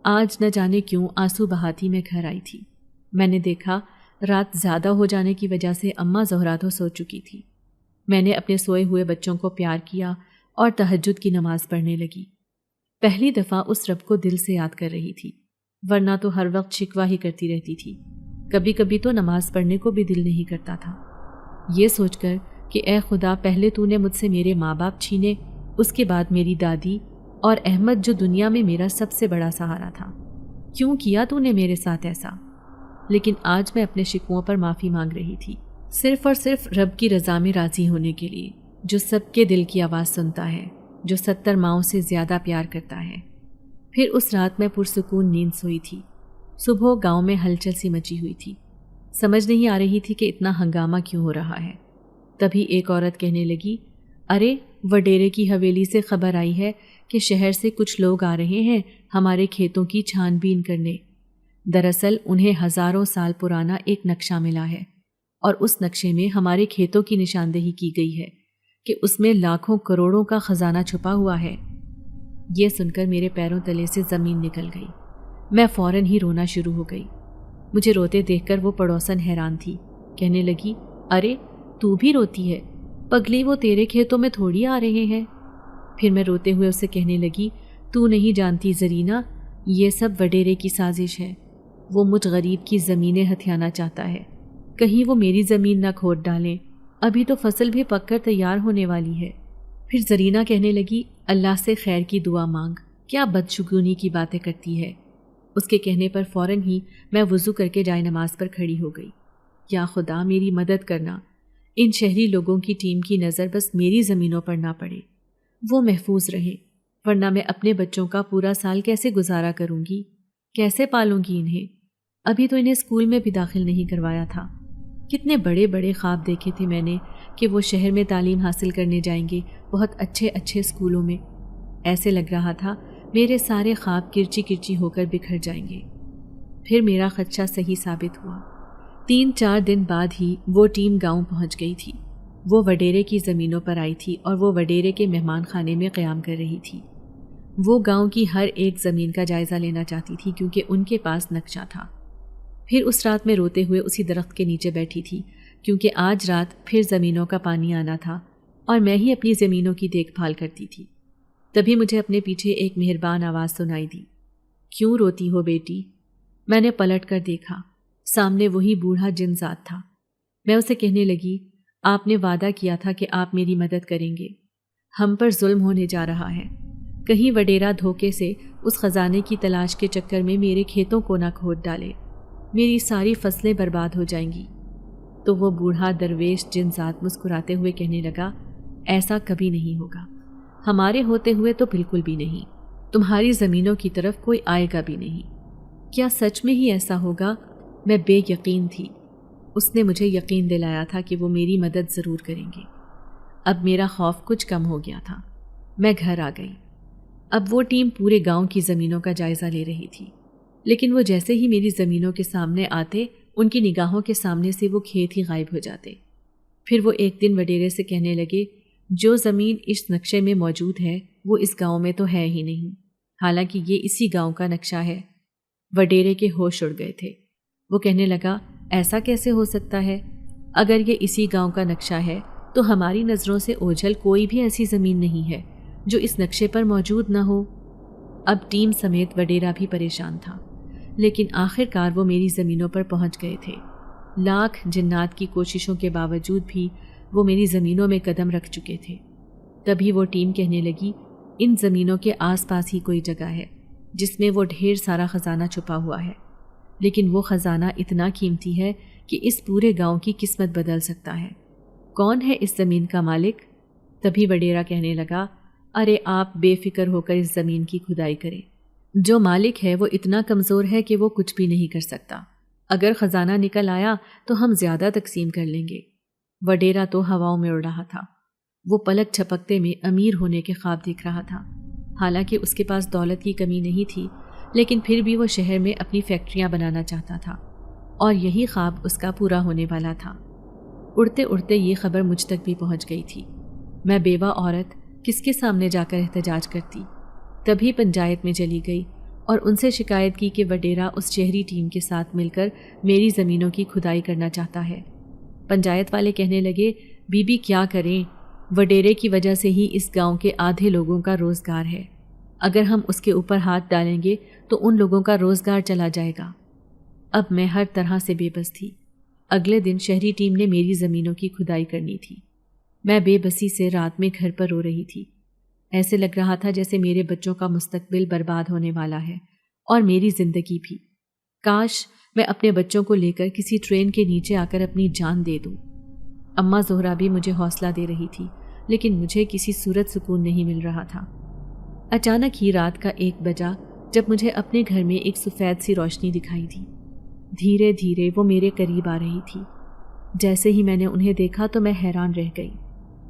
آج نہ جانے کیوں آنسو بہاتی میں گھر آئی تھی۔ میں نے دیکھا رات زیادہ ہو جانے کی وجہ سے اماں زہرا تو سو چکی تھی۔ میں نے اپنے سوئے ہوئے بچوں کو پیار کیا اور تہجد کی نماز پڑھنے لگی۔ پہلی دفعہ اس رب کو دل سے یاد کر رہی تھی، ورنہ تو ہر وقت شکوہ ہی کرتی رہتی تھی۔ کبھی کبھی تو نماز پڑھنے کو بھی دل نہیں کرتا تھا، یہ سوچ کر کہ اے خدا، پہلے تو نے مجھ سے میرے ماں باپ چھینے، اس کے بعد میری دادی اور احمد جو دنیا میں میرا سب سے بڑا سہارا تھا۔ کیوں کیا تو نے میرے ساتھ ایسا؟ لیکن آج میں اپنے شکووں پر معافی مانگ رہی تھی، صرف اور صرف رب کی رضا میں راضی ہونے کے لیے، جو سب کے دل کی آواز سنتا ہے، جو 70 ماؤں سے زیادہ پیار کرتا ہے۔ پھر اس رات میں پرسکون نیند سوئی تھی۔ صبح گاؤں میں ہلچل سی مچی ہوئی تھی، سمجھ نہیں آ رہی تھی کہ اتنا ہنگامہ کیوں ہو رہا ہے۔ تبھی ایک عورت کہنے لگی، ارے وڈیرے کی حویلی سے خبر آئی ہے کہ شہر سے کچھ لوگ آ رہے ہیں ہمارے کھیتوں کی چھان بین کرنے۔ دراصل انہیں ہزاروں سال پرانا ایک نقشہ ملا ہے اور اس نقشے میں ہمارے کھیتوں کی نشاندہی کی گئی ہے کہ اس میں لاکھوں کروڑوں کا خزانہ چھپا ہوا ہے۔ یہ سن کر میرے پیروں تلے سے زمین نکل گئی۔ میں فوراً ہی رونا شروع ہو گئی۔ مجھے روتے دیکھ کر وہ پڑوسن حیران تھی، کہنے لگی، ارے تو بھی روتی ہے؟ پگلی وہ تیرے کھیتوں میں تھوڑی آ رہے ہیں۔ پھر میں روتے ہوئے اسے کہنے لگی، تو نہیں جانتی زرینہ، یہ سب وڈیرے کی سازش ہے۔ وہ مجھ غریب کی زمینیں ہتھیانا چاہتا ہے، کہیں وہ میری زمین نہ کھود ڈالیں، ابھی تو فصل بھی پک کر تیار ہونے والی ہے۔ پھر زرینہ کہنے لگی، اللہ سے خیر کی دعا مانگ، کیا بدشگونی کی باتیں کرتی ہے۔ اس کے کہنے پر فوراً ہی میں وضو کر کے جائے نماز پر کھڑی ہو گئی۔ یا خدا میری مدد کرنا، ان شہری لوگوں کی ٹیم کی نظر بس میری زمینوں پر نہ پڑے، وہ محفوظ رہیں، ورنہ میں اپنے بچوں کا پورا سال کیسے گزارا کروں گی، کیسے پالوں گی انہیں؟ ابھی تو انہیں اسکول میں بھی داخل نہیں کروایا تھا۔ کتنے بڑے بڑے خواب دیکھے تھے میں نے کہ وہ شہر میں تعلیم حاصل کرنے جائیں گے، بہت اچھے اچھے اسکولوں میں۔ ایسے لگ رہا تھا میرے سارے خواب کرچی کرچی ہو کر بکھر جائیں گے۔ پھر میرا خدشہ صحیح ثابت ہوا۔ 3-4 دن بعد ہی وہ ٹیم گاؤں پہنچ گئی تھی۔ وہ وڈیرے کی زمینوں پر آئی تھی اور وہ وڈیرے کے مہمان خانے میں قیام کر رہی تھی۔ وہ گاؤں کی ہر ایک زمین کا جائزہ لینا چاہتی تھی کیونکہ ان کے پاس نقشہ تھا۔ پھر اس رات میں روتے ہوئے اسی درخت کے نیچے بیٹھی تھی کیونکہ آج رات پھر زمینوں کا پانی آنا تھا اور میں ہی اپنی زمینوں کی دیکھ بھال کرتی تھی۔ تبھی مجھے اپنے پیچھے ایک مہربان آواز سنائی دی، کیوں روتی ہو بیٹی؟ میں نے پلٹ کر دیکھا، سامنے وہی بوڑھا جن ذات تھا۔ میں اسے کہنے لگی، آپ نے وعدہ کیا تھا کہ آپ میری مدد کریں گے، ہم پر ظلم ہونے جا رہا ہے، کہیں وڈیرا دھوکے سے اس خزانے کی تلاش کے چکر میں میرے کھیتوں کو نہ کھود ڈالے، میری ساری فصلیں برباد ہو جائیں گی۔ تو وہ بوڑھا درویش جن ذات مسکراتے ہوئے کہنے لگا، ایسا کبھی نہیں ہوگا، ہمارے ہوتے ہوئے تو بالکل بھی نہیں، تمہاری زمینوں کی طرف کوئی آئے گا بھی نہیں۔ کیا سچ میں ہی ایسا ہوگا؟ میں بے یقین تھی۔ اس نے مجھے یقین دلایا تھا کہ وہ میری مدد ضرور کریں گے۔ اب میرا خوف کچھ کم ہو گیا تھا۔ میں گھر آ گئی۔ اب وہ ٹیم پورے گاؤں کی زمینوں کا جائزہ لے رہی تھی، لیکن وہ جیسے ہی میری زمینوں کے سامنے آتے، ان کی نگاہوں کے سامنے سے وہ کھیت ہی غائب ہو جاتے۔ پھر وہ ایک دن وڈیرے سے کہنے لگے، جو زمین اس نقشے میں موجود ہے وہ اس گاؤں میں تو ہے ہی نہیں، حالانکہ یہ اسی گاؤں کا نقشہ ہے۔ وڈیرے کے ہوش اڑ گئے تھے۔ وہ کہنے لگا، ایسا کیسے ہو سکتا ہے؟ اگر یہ اسی گاؤں کا نقشہ ہے تو ہماری نظروں سے اوجھل کوئی بھی ایسی زمین نہیں ہے جو اس نقشے پر موجود نہ ہو۔ اب ٹیم سمیت وڈیرا بھی پریشان تھا، لیکن آخر کار وہ میری زمینوں پر پہنچ گئے تھے۔ لاکھ جنات کی کوششوں کے باوجود بھی وہ میری زمینوں میں قدم رکھ چکے تھے۔ تبھی وہ ٹیم کہنے لگی، ان زمینوں کے آس پاس ہی کوئی جگہ ہے جس میں وہ ڈھیر سارا خزانہ چھپا ہوا ہے، لیکن وہ خزانہ اتنا قیمتی ہے کہ اس پورے گاؤں کی قسمت بدل سکتا ہے۔ کون ہے اس زمین کا مالک؟ تبھی وڈیرا کہنے لگا، ارے آپ بے فکر ہو کر اس زمین کی کھدائی کریں، جو مالک ہے وہ اتنا کمزور ہے کہ وہ کچھ بھی نہیں کر سکتا، اگر خزانہ نکل آیا تو ہم زیادہ تقسیم کر لیں گے۔ وڈیرا تو ہواؤں میں اڑ رہا تھا۔ وہ پلک جھپکتے میں امیر ہونے کے خواب دیکھ رہا تھا۔ حالانکہ اس کے پاس دولت کی کمی نہیں تھی، لیکن پھر بھی وہ شہر میں اپنی فیکٹریاں بنانا چاہتا تھا اور یہی خواب اس کا پورا ہونے والا تھا۔ اڑتے اڑتے یہ خبر مجھ تک بھی پہنچ گئی تھی۔ میں بیوہ عورت کس کے سامنے جا کر احتجاج کرتی؟ تبھی پنچایت میں چلی گئی اور ان سے شکایت کی کہ وڈیرا اس شہری ٹیم کے ساتھ مل کر میری زمینوں کی کھدائی کرنا چاہتا ہے۔ پنچایت والے کہنے لگے، بی بی کیا کریں، وڈیرے کی وجہ سے ہی اس گاؤں کے آدھے لوگوں کا روزگار ہے، اگر ہم اس کے اوپر ہاتھ ڈالیں گے تو ان لوگوں کا روزگار چلا جائے گا۔ اب میں ہر طرح سے بے بس تھی۔ اگلے دن شہری ٹیم نے میری زمینوں کی کھدائی کرنی تھی۔ میں بے بسی سے رات میں گھر پر رو رہی تھی۔ ایسے لگ رہا تھا جیسے میرے بچوں کا مستقبل برباد ہونے والا ہے اور میری زندگی بھی۔ کاش میں اپنے بچوں کو لے کر کسی ٹرین کے نیچے آ کر اپنی جان دے دوں۔ اماں زہرا بھی مجھے حوصلہ دے رہی تھی، لیکن مجھے کسی صورت سکون نہیں مل رہا تھا۔ اچانک ہی رات کا 1 بجا جب مجھے اپنے گھر میں ایک سفید سی روشنی دکھائی دی۔ دھیرے دھیرے وہ میرے قریب آ رہی تھی۔ جیسے ہی میں نے انہیں دیکھا تو میں حیران رہ گئی۔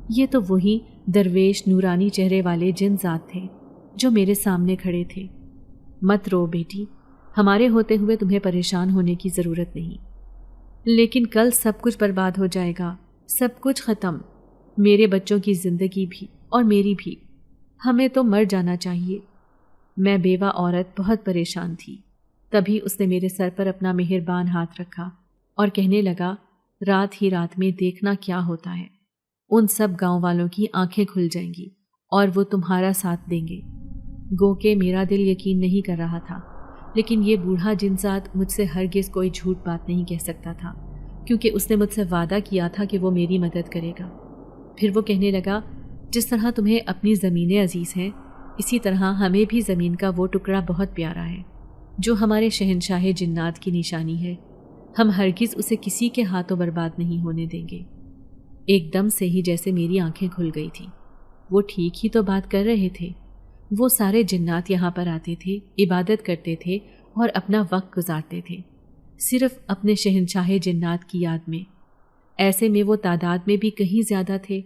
یہ تو وہی درویش نورانی چہرے والے جن ذات تھے جو میرے سامنے کھڑے تھے۔ مت رو بیٹی، ہمارے ہوتے ہوئے تمہیں پریشان ہونے کی ضرورت نہیں، لیکن کل سب کچھ برباد ہو جائے گا، سب کچھ ختم، میرے بچوں کی زندگی بھی اور میری بھی۔ ہمیں تو مر جانا چاہیے۔ میں بیوہ عورت بہت پریشان تھی۔ تبھی اس نے میرے سر پر اپنا مہربان ہاتھ رکھا اور کہنے لگا، رات ہی رات میں دیکھنا کیا ہوتا ہے، ان سب گاؤں والوں کی آنکھیں کھل جائیں گی اور وہ تمہارا ساتھ دیں گے۔ گو کہ میرا دل یقین نہیں کر رہا تھا، لیکن یہ بوڑھا جن ذات مجھ سے ہرگز کوئی جھوٹ بات نہیں کہہ سکتا تھا، کیونکہ اس نے مجھ سے وعدہ کیا تھا کہ وہ میری مدد کرے گا۔ پھر وہ کہنے لگا، جس طرح تمہیں اپنی زمینیں عزیز ہیں، اسی طرح ہمیں بھی زمین کا وہ ٹکڑا بہت پیارا ہے جو ہمارے شہنشاہ جنات کی نشانی ہے۔ ہم ہرگز اسے کسی کے ہاتھوں برباد نہیں ہونے دیں گے۔ ایک دم سے ہی جیسے میری آنکھیں کھل گئی تھیں۔ وہ ٹھیک ہی تو بات کر رہے تھے۔ وہ سارے جنات یہاں پر آتے تھے، عبادت کرتے تھے اور اپنا وقت گزارتے تھے، صرف اپنے شہنشاہ جنات کی یاد میں۔ ایسے میں وہ تعداد میں بھی کہیں زیادہ تھے۔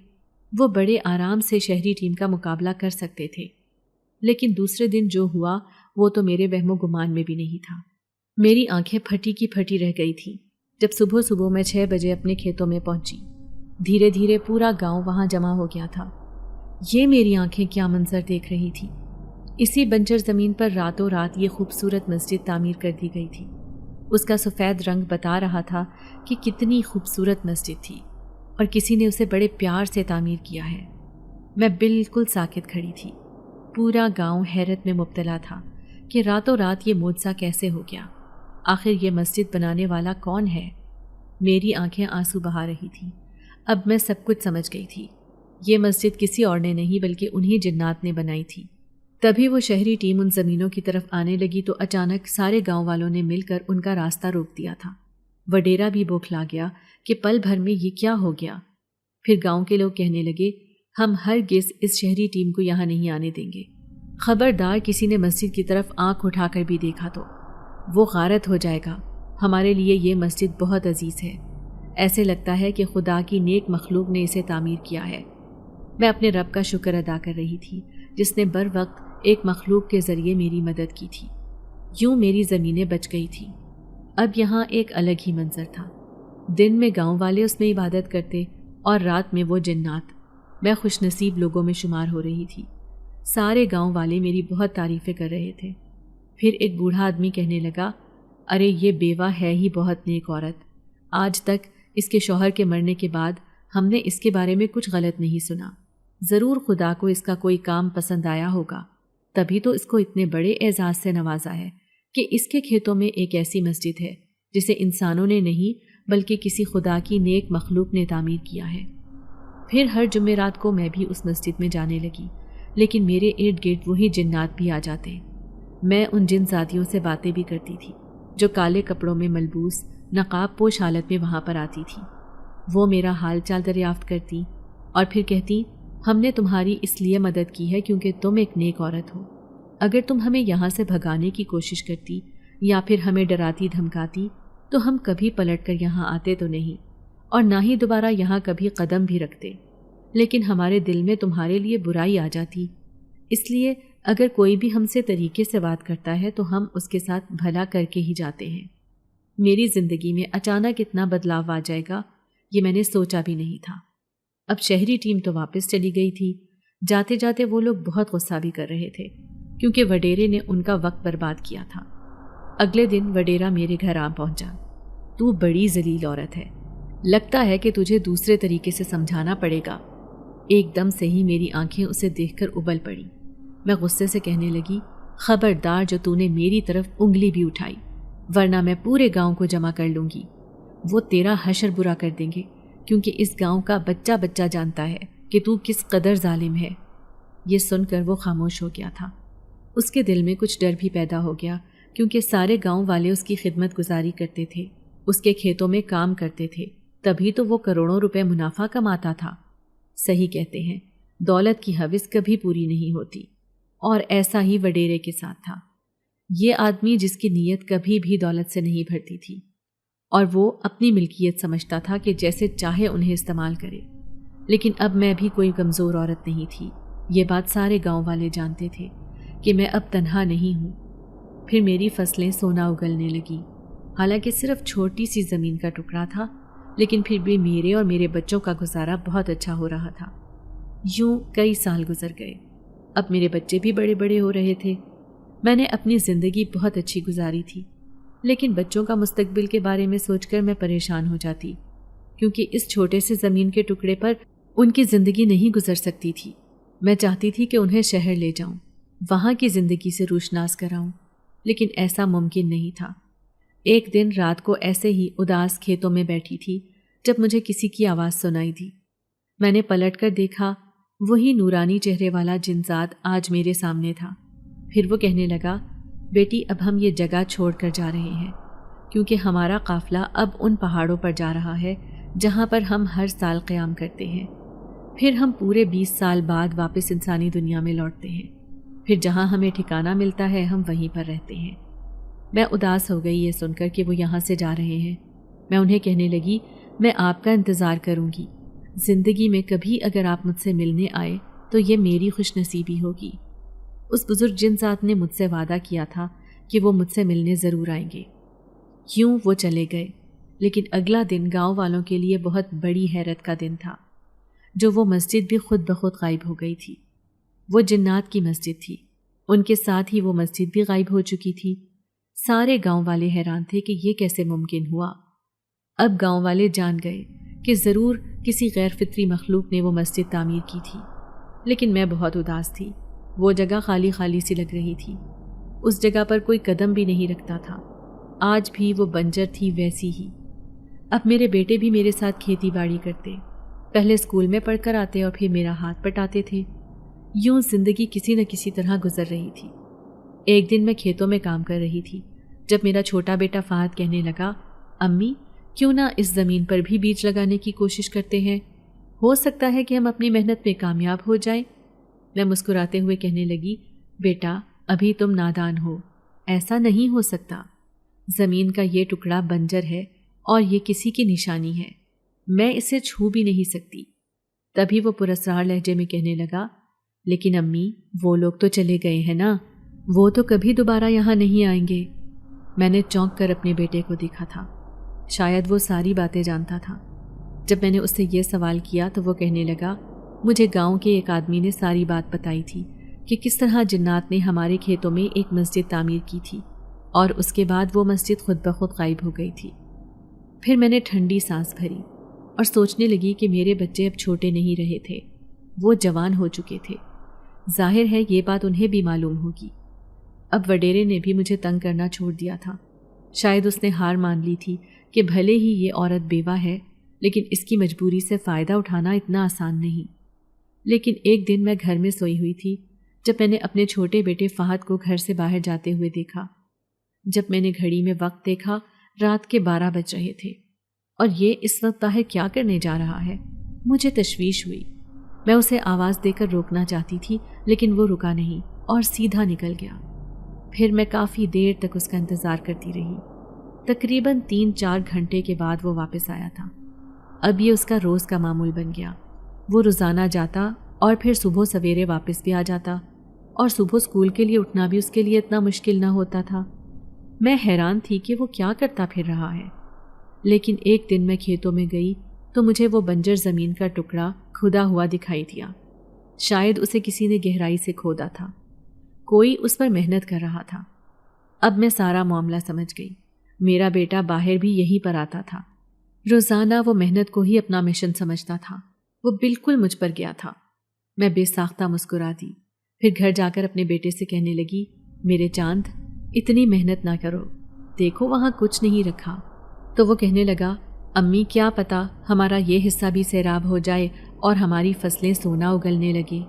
وہ بڑے آرام سے شہری ٹیم کا مقابلہ کر سکتے تھے، لیکن دوسرے دن جو ہوا وہ تو میرے وہم و گمان میں بھی نہیں تھا۔ میری آنکھیں پھٹی کی پھٹی رہ گئی تھیں جب صبح صبح میں 6 بجے اپنے کھیتوں میں پہنچی۔ دھیرے دھیرے پورا گاؤں وہاں جمع ہو گیا تھا۔ یہ میری آنکھیں کیا منظر دیکھ رہی تھی۔ اسی بنجر زمین پر راتوں رات یہ خوبصورت مسجد تعمیر کر دی گئی تھی۔ اس کا سفید رنگ بتا رہا تھا کہ کتنی خوبصورت مسجد تھی اور کسی نے اسے بڑے پیار سے تعمیر کیا ہے۔ میں بالکل ساکت کھڑی تھی۔ پورا گاؤں حیرت میں مبتلا تھا کہ راتوں رات یہ معجزہ کیسے ہو گیا۔ آخر یہ مسجد بنانے والا کون ہے؟ میری آنکھیں آنسو بہا رہی تھیں۔ اب میں سب کچھ سمجھ گئی تھی۔ یہ مسجد کسی اور نے نہیں بلکہ انہی جنات نے بنائی تھی۔ تبھی وہ شہری ٹیم ان زمینوں کی طرف آنے لگی تو اچانک سارے گاؤں والوں نے مل کر ان کا راستہ روک دیا تھا۔ وڈیرا بھی بوکھلا گیا کہ پل بھر میں یہ کیا ہو گیا۔ پھر گاؤں کے لوگ کہنے لگے، ہم ہرگز اس شہری ٹیم کو یہاں نہیں آنے دیں گے۔ خبردار کسی نے مسجد کی طرف آنکھ اٹھا کر بھی دیکھا تو وہ غارت ہو جائے گا۔ ہمارے لیے یہ مسجد بہت عزیز ہے۔ ایسے لگتا ہے کہ خدا کی نیک مخلوق نے اسے تعمیر کیا ہے۔ میں اپنے رب کا شکر ادا کر رہی تھی جس نے بر وقت ایک مخلوق کے ذریعے میری مدد کی تھی۔ یوں میری زمینیں بچ گئی تھیں۔ اب یہاں ایک الگ ہی منظر تھا۔ دن میں گاؤں والے اس میں عبادت کرتے اور رات میں وہ جنات۔ میں خوش نصیب لوگوں میں شمار ہو رہی تھی۔ سارے گاؤں والے میری بہت تعریفیں کر رہے تھے۔ پھر ایک بوڑھا آدمی کہنے لگا، ارے یہ بیوہ ہے ہی بہت نیک عورت۔ آج تک اس کے شوہر کے مرنے کے بعد ہم نے اس کے بارے میں کچھ غلط نہیں سنا۔ ضرور خدا کو اس کا کوئی کام پسند آیا ہوگا، تبھی تو اس کو اتنے بڑے اعزاز سے نوازا ہے کہ اس کے کھیتوں میں ایک ایسی مسجد ہے جسے انسانوں نے نہیں بلکہ کسی خدا کی نیک مخلوق نے تعمیر کیا ہے۔ پھر ہر جمعرات کو میں بھی اس مسجد میں جانے لگی، لیکن میرے ارد گرد وہی جنات بھی آ جاتے۔ میں ان جن ذاتیوں سے باتیں بھی کرتی تھی جو کالے کپڑوں میں ملبوس نقاب پوش حالت میں وہاں پر آتی تھی۔ وہ میرا حال چال دریافت کرتی اور پھر کہتی، ہم نے تمہاری اس لیے مدد کی ہے کیونکہ تم ایک نیک عورت ہو۔ اگر تم ہمیں یہاں سے بھگانے کی کوشش کرتی یا پھر ہمیں ڈراتی دھمکاتی تو ہم کبھی پلٹ کر یہاں آتے تو نہیں اور نہ ہی دوبارہ یہاں کبھی قدم بھی رکھتے، لیکن ہمارے دل میں تمہارے لیے برائی آ جاتی۔ اس لیے اگر کوئی بھی ہم سے طریقے سے بات کرتا ہے تو ہم اس کے ساتھ بھلا کر کے ہی جاتے ہیں۔ میری زندگی میں اچانک اتنا بدلاؤ آ جائے گا یہ میں نے سوچا بھی نہیں تھا۔ اب شہری ٹیم تو واپس چلی گئی تھی۔ جاتے جاتے وہ لوگ بہت غصہ بھی کر رہے تھے کیونکہ وڈیرے نے ان کا وقت برباد کیا تھا۔ اگلے دن وڈیرا میرے گھر آ پہنچا۔ تو بڑی ذلیل عورت ہے، لگتا ہے کہ تجھے دوسرے طریقے سے سمجھانا پڑے گا۔ ایک دم سے ہی میری آنکھیں اسے دیکھ کر ابل پڑی۔ میں غصے سے کہنے لگی، خبردار جو تو نے میری طرف انگلی بھی اٹھائی ورنہ میں پورے گاؤں کو جمع کر لوں گی۔ وہ تیرا حشر برا کر دیں گے کیونکہ اس گاؤں کا بچہ بچہ جانتا ہے کہ تو کس قدر ظالم ہے۔ یہ سن کر وہ خاموش ہو گیا تھا۔ اس کے دل میں کچھ ڈر بھی پیدا ہو گیا کیونکہ سارے گاؤں والے اس کی خدمت گزاری کرتے تھے، اس کے کھیتوں میں کام کرتے تھے، تبھی تو وہ کروڑوں روپے منافع کماتا تھا۔ صحیح کہتے ہیں، دولت کی ہوس کبھی پوری نہیں ہوتی، اور ایسا ہی وڈیرے کے ساتھ تھا۔ یہ آدمی جس کی نیت کبھی بھی دولت سے نہیں بھرتی تھی اور وہ اپنی ملکیت سمجھتا تھا کہ جیسے چاہے انہیں استعمال کرے، لیکن اب میں بھی کوئی کمزور عورت نہیں تھی۔ یہ بات سارے گاؤں والے جانتے تھے کہ میں اب تنہا نہیں ہوں۔ پھر میری فصلیں سونا اگلنے لگیں، حالانکہ صرف چھوٹی سی زمین کا ٹکڑا تھا، لیکن پھر بھی میرے اور میرے بچوں کا گزارا بہت اچھا ہو رہا تھا۔ یوں کئی سال گزر گئے۔ اب میرے بچے بھی بڑے بڑے ہو رہے تھے۔ میں نے اپنی زندگی بہت اچھی گزاری تھی، لیکن بچوں کا مستقبل کے بارے میں سوچ کر میں پریشان ہو جاتی، کیونکہ اس چھوٹے سے زمین کے ٹکڑے پر ان کی زندگی نہیں گزر سکتی تھی۔ میں چاہتی تھی کہ انہیں شہر لے جاؤں، وہاں کی زندگی سے روشناس کراؤں، لیکن ایسا ممکن نہیں تھا۔ ایک دن رات کو ایسے ہی اداس کھیتوں میں بیٹھی تھی جب مجھے کسی کی آواز سنائی دی۔ میں نے پلٹ کر دیکھا، وہی نورانی چہرے والا جنزاد آج میرے سامنے تھا۔ پھر وہ کہنے لگا، بیٹی اب ہم یہ جگہ چھوڑ کر جا رہے ہیں، کیونکہ ہمارا قافلہ اب ان پہاڑوں پر جا رہا ہے جہاں پر ہم ہر سال قیام کرتے ہیں۔ پھر ہم پورے 20 سال بعد واپس انسانی دنیا میں لوٹتے ہیں، پھر جہاں ہمیں ٹھکانہ ملتا ہے ہم وہیں پر رہتے ہیں۔ میں اداس ہو گئی یہ سن کر کہ وہ یہاں سے جا رہے ہیں۔ میں انہیں کہنے لگی، میں آپ کا انتظار کروں گی، زندگی میں کبھی اگر آپ مجھ سے ملنے آئے تو یہ میری خوش نصیبی ہوگی۔ اس بزرگ جن ذات نے مجھ سے وعدہ کیا تھا کہ وہ مجھ سے ملنے ضرور آئیں گے۔ یوں وہ چلے گئے، لیکن اگلا دن گاؤں والوں کے لیے بہت بڑی حیرت کا دن تھا، جو وہ مسجد بھی خود بخود غائب ہو گئی تھی۔ وہ جنات کی مسجد تھی، ان کے ساتھ ہی وہ مسجد بھی غائب ہو چکی تھی۔ سارے گاؤں والے حیران تھے کہ یہ کیسے ممکن ہوا۔ اب گاؤں والے جان گئے کہ ضرور کسی غیر فطری مخلوق نے وہ مسجد تعمیر کی تھی، لیکن میں بہت اداس تھی۔ وہ جگہ خالی خالی سی لگ رہی تھی، اس جگہ پر کوئی قدم بھی نہیں رکھتا تھا، آج بھی وہ بنجر تھی ویسی ہی۔ اب میرے بیٹے بھی میرے ساتھ کھیتی باڑی کرتے، پہلے اسکول میں پڑھ کر آتے اور پھر میرا ہاتھ پٹاتے تھے۔ یوں زندگی کسی نہ کسی طرح گزر رہی تھی۔ ایک دن میں کھیتوں میں کام کر رہی تھی جب میرا چھوٹا بیٹا فہد کہنے لگا، امی کیوں نہ اس زمین پر بھی بیج لگانے کی کوشش کرتے ہیں، ہو سکتا ہے کہ ہم اپنی محنت میں کامیاب ہو جائیں۔ میں مسکراتے ہوئے کہنے لگی، بیٹا ابھی تم نادان ہو، ایسا نہیں ہو سکتا، زمین کا یہ ٹکڑا بنجر ہے اور یہ کسی کی نشانی ہے، میں اسے چھو بھی نہیں سکتی۔ تبھی وہ پراسرار لہجے میں کہنے لگا، لیکن امی وہ لوگ تو چلے گئے ہیں نا، وہ تو کبھی دوبارہ یہاں نہیں آئیں گے۔ میں نے چونک کر اپنے بیٹے کو دیکھا تھا، شاید وہ ساری باتیں جانتا تھا۔ جب میں نے اس سے یہ سوال کیا تو وہ کہنے لگا، مجھے گاؤں کے ایک آدمی نے ساری بات بتائی تھی کہ کس طرح جنات نے ہمارے کھیتوں میں ایک مسجد تعمیر کی تھی اور اس کے بعد وہ مسجد خود بخود غائب ہو گئی تھی۔ پھر میں نے ٹھنڈی سانس بھری اور سوچنے لگی کہ میرے بچے اب چھوٹے نہیں رہے تھے، وہ جوان ہو چکے تھے، ظاہر ہے یہ بات انہیں بھی معلوم ہوگی۔ اب وڈیرے نے بھی مجھے تنگ کرنا چھوڑ دیا تھا، شاید اس نے ہار مان لی تھی کہ بھلے ہی یہ عورت بیوہ ہے لیکن اس کی مجبوری سے فائدہ اٹھانا اتنا آسان نہیں۔ لیکن ایک دن میں گھر میں سوئی ہوئی تھی جب میں نے اپنے چھوٹے بیٹے فہد کو گھر سے باہر جاتے ہوئے دیکھا۔ جب میں نے گھڑی میں وقت دیکھا، رات کے 12 بج رہے تھے، اور یہ اس وقت باہر کیا کرنے جا رہا ہے؟ مجھے تشویش ہوئی۔ میں اسے آواز دے کر روکنا چاہتی تھی لیکن وہ رکا نہیں اور سیدھا نکل گیا۔ پھر میں کافی دیر تک اس کا انتظار کرتی رہی۔ تقریباً 3-4 گھنٹے کے بعد وہ واپس آیا تھا۔ اب یہ اس کا روز کا معمول بن گیا، وہ روزانہ جاتا اور پھر صبح سویرے واپس بھی آ جاتا، اور صبح اسکول کے لیے اٹھنا بھی اس کے لیے اتنا مشکل نہ ہوتا تھا۔ میں حیران تھی کہ وہ کیا کرتا پھر رہا ہے۔ لیکن ایک دن میں کھیتوں میں گئی تو مجھے وہ بنجر زمین کا ٹکڑا کھدا ہوا دکھائی دیا، شاید اسے کسی نے گہرائی سے کھودا تھا، کوئی اس پر محنت کر رہا تھا۔ اب میں سارا معاملہ سمجھ گئی، میرا بیٹا باہر بھی یہیں پر آتا تھا، روزانہ وہ محنت کو ہی اپنا مشن سمجھتا تھا، وہ بالکل مجھ پر گیا تھا۔ میں بے ساختہ مسکرا دی، پھر گھر جا کر اپنے بیٹے سے کہنے لگی، میرے چاند اتنی محنت نہ کرو، دیکھو وہاں کچھ نہیں رکھا۔ تو وہ کہنے لگا، امی کیا پتا ہمارا یہ حصہ بھی سیراب ہو جائے اور ہماری فصلیں سونا اگلنے لگے۔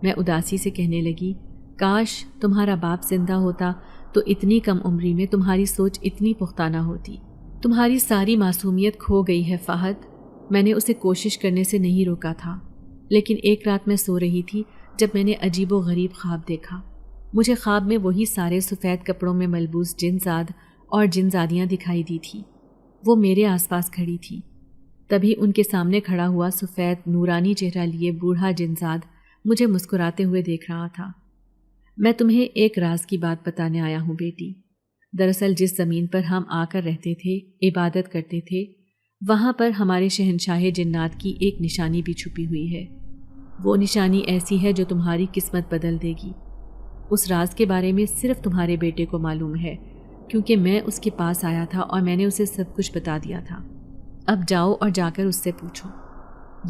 میں اداسی سے کہنے لگی، کاش تمہارا باپ زندہ ہوتا تو اتنی کم عمری میں تمہاری سوچ اتنی پختہ نہ ہوتی۔ تمہاری ساری معصومیت کھو گئی ہے فہد۔ میں نے اسے کوشش کرنے سے نہیں روکا تھا، لیکن ایک رات میں سو رہی تھی جب میں نے عجیب و غریب خواب دیکھا۔ مجھے خواب میں وہی سارے سفید کپڑوں میں ملبوس جنزاد اور جنزادیاں دکھائی دی تھی۔ وہ میرے آس پاس کھڑی تھی۔ تبھی ان کے سامنے کھڑا ہوا سفید نورانی چہرہ لیے بوڑھا جنزاد مجھے مسکراتے ہوئے دیکھ رہا تھا۔ میں تمہیں ایک راز کی بات بتانے آیا ہوں بیٹی۔ دراصل جس زمین پر ہم آ کر رہتے تھے، عبادت کرتے تھے، وہاں پر ہمارے شہنشاہ جنات کی ایک نشانی بھی چھپی ہوئی ہے۔ وہ نشانی ایسی ہے جو تمہاری قسمت بدل دے گی۔ اس راز کے بارے میں صرف تمہارے بیٹے کو معلوم ہے، کیونکہ میں اس کے پاس آیا تھا اور میں نے اسے سب کچھ بتا دیا تھا۔ اب جاؤ اور جا کر اس سے پوچھو۔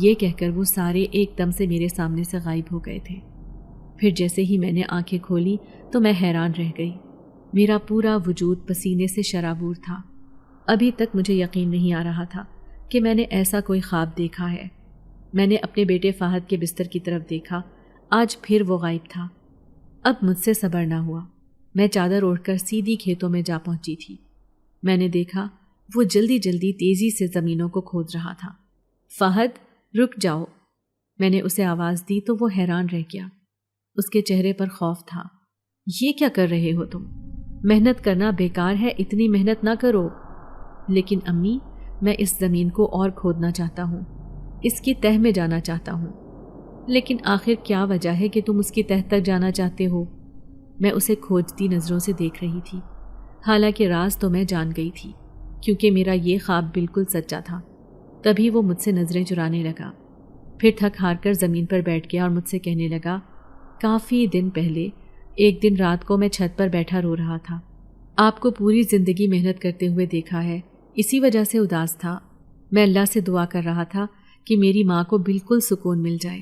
یہ کہہ کر وہ سارے ایک دم سے میرے سامنے سے غائب ہو گئے تھے۔ پھر جیسے ہی میں نے آنکھیں کھولی تو میں حیران رہ گئی۔ میرا پورا وجود پسینے سے شرابور تھا۔ ابھی تک مجھے یقین نہیں آ رہا تھا کہ میں نے ایسا کوئی خواب دیکھا ہے۔ میں نے اپنے بیٹے فہد کے بستر کی طرف دیکھا، آج پھر وہ غائب تھا۔ اب مجھ سے صبر نہ ہوا۔ میں چادر اوڑھ کر سیدھی کھیتوں میں جا پہنچی تھی۔ میں نے دیکھا وہ جلدی جلدی تیزی سے زمینوں کو کھود رہا تھا۔ فہد، رک جاؤ۔ میں نے اسے آواز دی تو وہ حیران رہ گیا۔ اس کے چہرے پر خوف تھا۔ یہ کیا کر رہے ہو تم؟ محنت کرنا بیکار ہے، اتنی محنت نہ کرو۔ لیکن امی، میں اس زمین کو اور کھودنا چاہتا ہوں، اس کی تہ میں جانا چاہتا ہوں۔ لیکن آخر کیا وجہ ہے کہ تم اس کی تہ تک جانا چاہتے ہو؟ میں اسے کھوجتی نظروں سے دیکھ رہی تھی۔ حالانکہ راز تو میں جان گئی تھی، کیونکہ میرا یہ خواب بالکل سچا تھا۔ تبھی وہ مجھ سے نظریں چرانے لگا، پھر تھک ہار کر زمین پر بیٹھ گیا اور مجھ سے کہنے لگا، کافی دن پہلے ایک دن رات کو میں چھت پر بیٹھا رو رہا تھا۔ آپ کو پوری زندگی محنت کرتے ہوئے دیکھا ہے، اسی وجہ سے اداس تھا۔ میں اللہ سے دعا کر رہا تھا کہ میری ماں کو بالکل سکون مل جائے،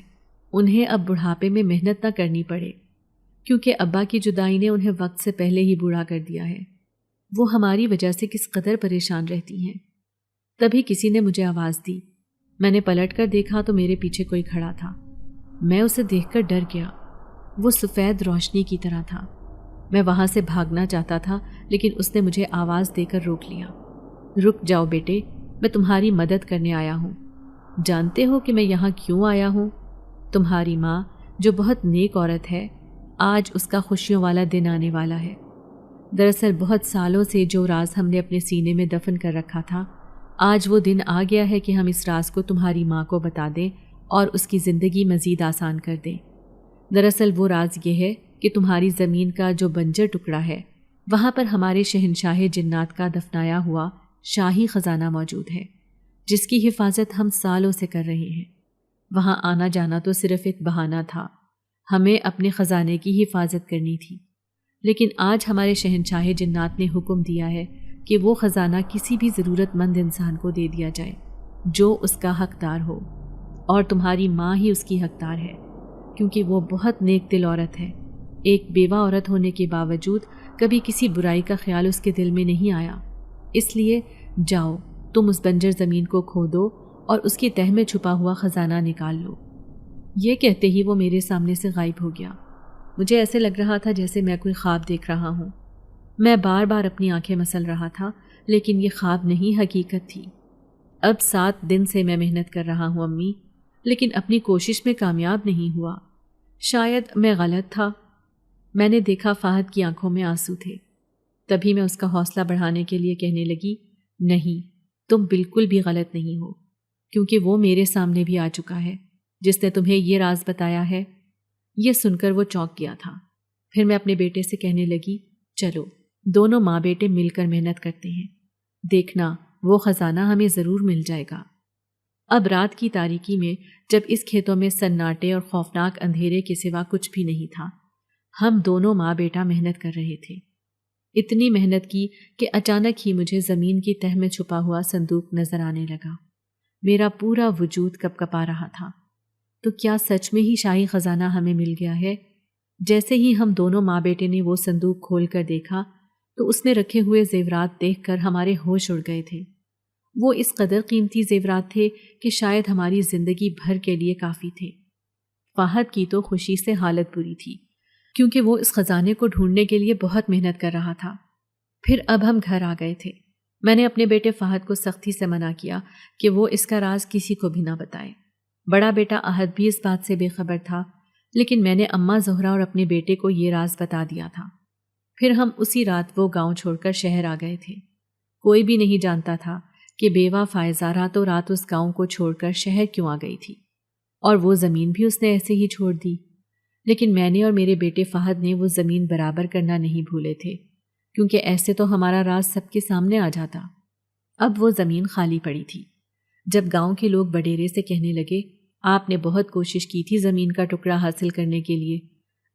انہیں اب بڑھاپے میں محنت نہ کرنی پڑے، کیونکہ ابا کی جدائی نے انہیں وقت سے پہلے ہی بوڑھا کر دیا ہے۔ وہ ہماری وجہ سے کس قدر پریشان رہتی ہیں۔ تبھی کسی نے مجھے آواز دی۔ میں نے پلٹ کر دیکھا تو میرے پیچھے کوئی کھڑا تھا۔ میں اسے دیکھ کر ڈر گیا۔ وہ سفید روشنی کی طرح تھا۔ میں وہاں سے بھاگنا چاہتا تھا، لیکن اس نے مجھے آواز دے کر روک لیا۔ رک جاؤ بیٹے، میں تمہاری مدد کرنے آیا ہوں۔ جانتے ہو کہ میں یہاں کیوں آیا ہوں؟ تمہاری ماں جو بہت نیک عورت ہے، آج اس کا خوشیوں والا دن آنے والا ہے۔ دراصل بہت سالوں سے جو راز ہم نے اپنے سینے میں دفن کر رکھا تھا، آج وہ دن آ گیا ہے کہ ہم اس راز کو تمہاری ماں کو بتا دیں اور اس کی زندگی مزید آسان کر دیں۔ دراصل وہ راز یہ ہے کہ تمہاری زمین کا جو بنجر ٹکڑا ہے، وہاں پر ہمارے شہنشاہ جنات کا دفنایا ہوا شاہی خزانہ موجود ہے، جس کی حفاظت ہم سالوں سے کر رہے ہیں۔ وہاں آنا جانا تو صرف ایک بہانہ تھا، ہمیں اپنے خزانے کی حفاظت کرنی تھی۔ لیکن آج ہمارے شہنشاہ جنات نے حکم دیا ہے کہ وہ خزانہ کسی بھی ضرورت مند انسان کو دے دیا جائے جو اس کا حقدار ہو، اور تمہاری ماں ہی اس کی حقدار ہے، کیونکہ وہ بہت نیک دل عورت ہے۔ ایک بیوہ عورت ہونے کے باوجود کبھی کسی برائی کا خیال اس کے دل میں نہیں آیا۔ اس لیے جاؤ، تم اس بنجر زمین کو کھودو اور اس کی تہ میں چھپا ہوا خزانہ نکال لو۔ یہ کہتے ہی وہ میرے سامنے سے غائب ہو گیا۔ مجھے ایسے لگ رہا تھا جیسے میں کوئی خواب دیکھ رہا ہوں۔ میں بار بار اپنی آنکھیں مسل رہا تھا، لیکن یہ خواب نہیں، حقیقت تھی۔ اب 7 دن سے میں محنت کر رہا ہوں امی، لیکن اپنی کوشش میں کامیاب نہیں ہوا۔ شاید میں غلط تھا۔ میں نے دیکھا فہد کی آنکھوں میں آنسو تھے۔ تبھی میں اس کا حوصلہ بڑھانے کے لیے کہنے لگی، نہیں، تم بالکل بھی غلط نہیں ہو، کیونکہ وہ میرے سامنے بھی آ چکا ہے جس نے تمہیں یہ راز بتایا ہے۔ یہ سن کر وہ چونک گیا تھا۔ پھر میں اپنے بیٹے سے کہنے لگی، چلو دونوں ماں بیٹے مل کر محنت کرتے ہیں، دیکھنا وہ خزانہ ہمیں ضرور مل جائے گا۔ اب رات کی تاریکی میں جب اس کھیتوں میں سناٹے اور خوفناک اندھیرے کے سوا کچھ بھی نہیں تھا، ہم دونوں ماں بیٹا محنت کر رہے تھے۔ اتنی محنت کی کہ اچانک ہی مجھے زمین کی تہ میں چھپا ہوا صندوق نظر آنے لگا۔ میرا پورا وجود کپ کپا رہا تھا۔ تو کیا سچ میں ہی شاہی خزانہ ہمیں مل گیا ہے؟ جیسے ہی ہم دونوں ماں بیٹے نے وہ صندوق کھول کر دیکھا تو اس میں رکھے ہوئے زیورات دیکھ کر ہمارے ہوش اڑ گئے تھے۔ وہ اس قدر قیمتی زیورات تھے کہ شاید ہماری زندگی بھر کے لیے کافی تھے۔ فہد کی تو خوشی سے حالت بری تھی، کیونکہ وہ اس خزانے کو ڈھونڈنے کے لیے بہت محنت کر رہا تھا۔ پھر اب ہم گھر آ گئے تھے۔ میں نے اپنے بیٹے فہد کو سختی سے منع کیا کہ وہ اس کا راز کسی کو بھی نہ بتائے۔ بڑا بیٹا احد بھی اس بات سے بے خبر تھا، لیکن میں نے اماں زہرا اور اپنے بیٹے کو یہ راز بتا دیا تھا۔ پھر ہم اسی رات وہ گاؤں چھوڑ کر شہر آ گئے تھے۔ کوئی بھی نہیں جانتا تھا کہ بیوہ فائزہ راتوں رات اس گاؤں کو چھوڑ کر شہر کیوں آ گئی تھی، اور وہ زمین بھی اس نے ایسے ہی چھوڑ دی۔ لیکن میں نے اور میرے بیٹے فہد نے وہ زمین برابر کرنا نہیں بھولے تھے، کیونکہ ایسے تو ہمارا راز سب کے سامنے آ جاتا۔ اب وہ زمین خالی پڑی تھی۔ جب گاؤں کے لوگ وڈیرے سے کہنے لگے، آپ نے بہت کوشش کی تھی زمین کا ٹکڑا حاصل کرنے کے لیے،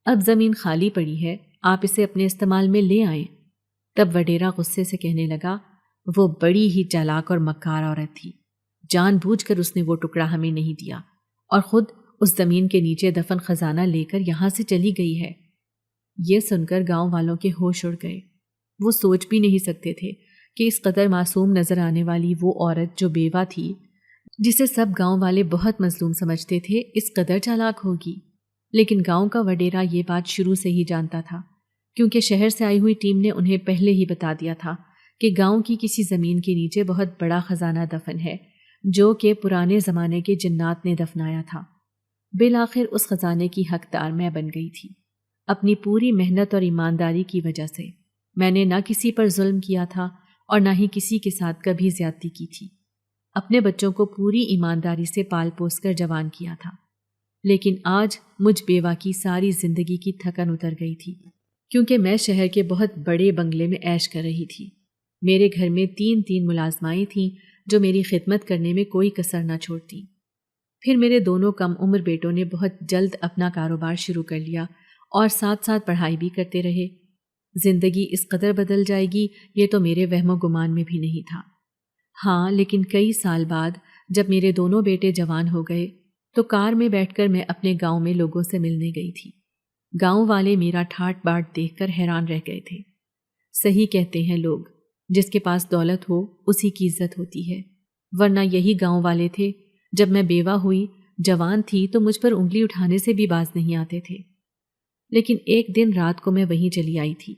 اب زمین خالی پڑی ہے، آپ اسے اپنے استعمال میں لے آئیں، تب وڈیرا غصے سے کہنے لگا، وہ بڑی ہی چالاک اور مکار عورت تھی، جان بوجھ کر اس نے وہ ٹکڑا ہمیں نہیں دیا اور خود اس زمین کے نیچے دفن خزانہ لے کر یہاں سے چلی گئی ہے۔ یہ سن کر گاؤں والوں کے ہوش اڑ گئے۔ وہ سوچ بھی نہیں سکتے تھے کہ اس قدر معصوم نظر آنے والی وہ عورت جو بیوہ تھی، جسے سب گاؤں والے بہت مظلوم سمجھتے تھے، اس قدر چالاک ہوگی۔ لیکن گاؤں کا وڈیرا یہ بات شروع سے ہی جانتا تھا، کیونکہ شہر سے آئی ہوئی ٹیم نے انہیں پہلے ہی بتا دیا تھا کہ گاؤں کی کسی زمین کے نیچے بہت بڑا خزانہ دفن ہے، جو کہ پرانے زمانے کے جنات نے دفنایا تھا۔ بالآخر اس خزانے کی حقدار میں بن گئی تھی۔ اپنی پوری محنت اور ایمانداری کی وجہ سے میں نے نہ کسی پر ظلم کیا تھا اور نہ ہی کسی کے ساتھ کبھی زیادتی کی تھی۔ اپنے بچوں کو پوری ایمانداری سے پال پوس کر جوان کیا تھا۔ لیکن آج مجھ بیوہ کی ساری زندگی کی تھکن اتر گئی تھی، کیونکہ میں شہر کے بہت بڑے بنگلے میں عیش کر رہی تھی۔ میرے گھر میں 3 ملازمائیں تھیں جو میری خدمت کرنے میں کوئی کسر نہ چھوڑتی۔ پھر میرے دونوں کم عمر بیٹوں نے بہت جلد اپنا کاروبار شروع کر لیا اور ساتھ ساتھ پڑھائی بھی کرتے رہے۔ زندگی اس قدر بدل جائے گی یہ تو میرے وہم و گمان میں بھی نہیں تھا۔ ہاں، لیکن کئی سال بعد جب میرے دونوں بیٹے جوان ہو گئے تو کار میں بیٹھ کر میں اپنے گاؤں میں لوگوں سے ملنے گئی تھی۔ گاؤں والے میرا ٹھاٹ باٹ دیکھ کر حیران رہ گئے تھے۔ صحیح کہتے ہیں لوگ، جس کے پاس دولت ہو اسی کی عزت ہوتی ہے، ورنہ یہی گاؤں والے تھے جب میں بیوہ ہوئی، جوان تھی، تو مجھ پر انگلی اٹھانے سے بھی باز نہیں آتے تھے۔ لیکن ایک دن رات کو میں وہیں چلی آئی تھی۔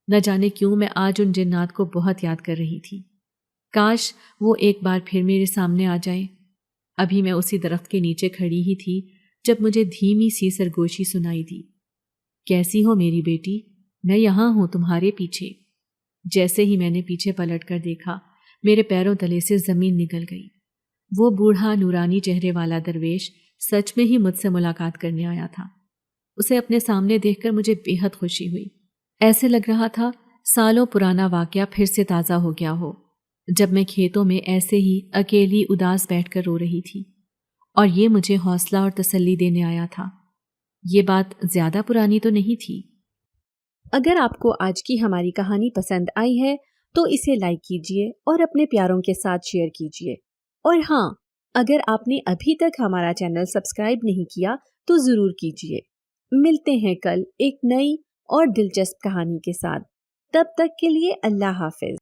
نہ جانے کیوں میں آج ان جنات کو بہت یاد کر رہی تھی۔ کاش وہ ایک بار پھر میرے سامنے آ جائیں۔ ابھی میں اسی درخت کے نیچے کھڑی ہی تھی جب مجھے دھیمی سی سرگوشی سنائی دی، کیسی ہو میری بیٹی؟ میں یہاں ہوں تمہارے پیچھے۔ جیسے ہی میں نے پیچھے پلٹ کر دیکھا، میرے پیروں تلے سے زمین نکل گئی۔ وہ بوڑھا نورانی چہرے والا درویش سچ میں ہی مجھ سے ملاقات کرنے آیا تھا۔ اسے اپنے سامنے دیکھ کر مجھے بے حد خوشی ہوئی۔ ایسے لگ رہا تھا سالوں پرانا واقعہ پھر سے تازہ ہو گیا ہو، جب میں کھیتوں میں ایسے ہی اکیلی اداس بیٹھ کر رو رہی تھی، اور یہ مجھے حوصلہ اور تسلی دینے آیا تھا۔ یہ بات زیادہ پرانی تو نہیں تھی۔ اگر آپ کو آج کی ہماری کہانی پسند آئی ہے تو اسے لائک کیجیے اور اپنے پیاروں کے ساتھ شیئر کیجیے، اور ہاں، اگر آپ نے ابھی تک ہمارا چینل سبسکرائب نہیں کیا تو ضرور کیجیے۔ ملتے ہیں کل ایک نئی اور دلچسپ کہانی کے ساتھ، تب تک کے لیے اللہ حافظ۔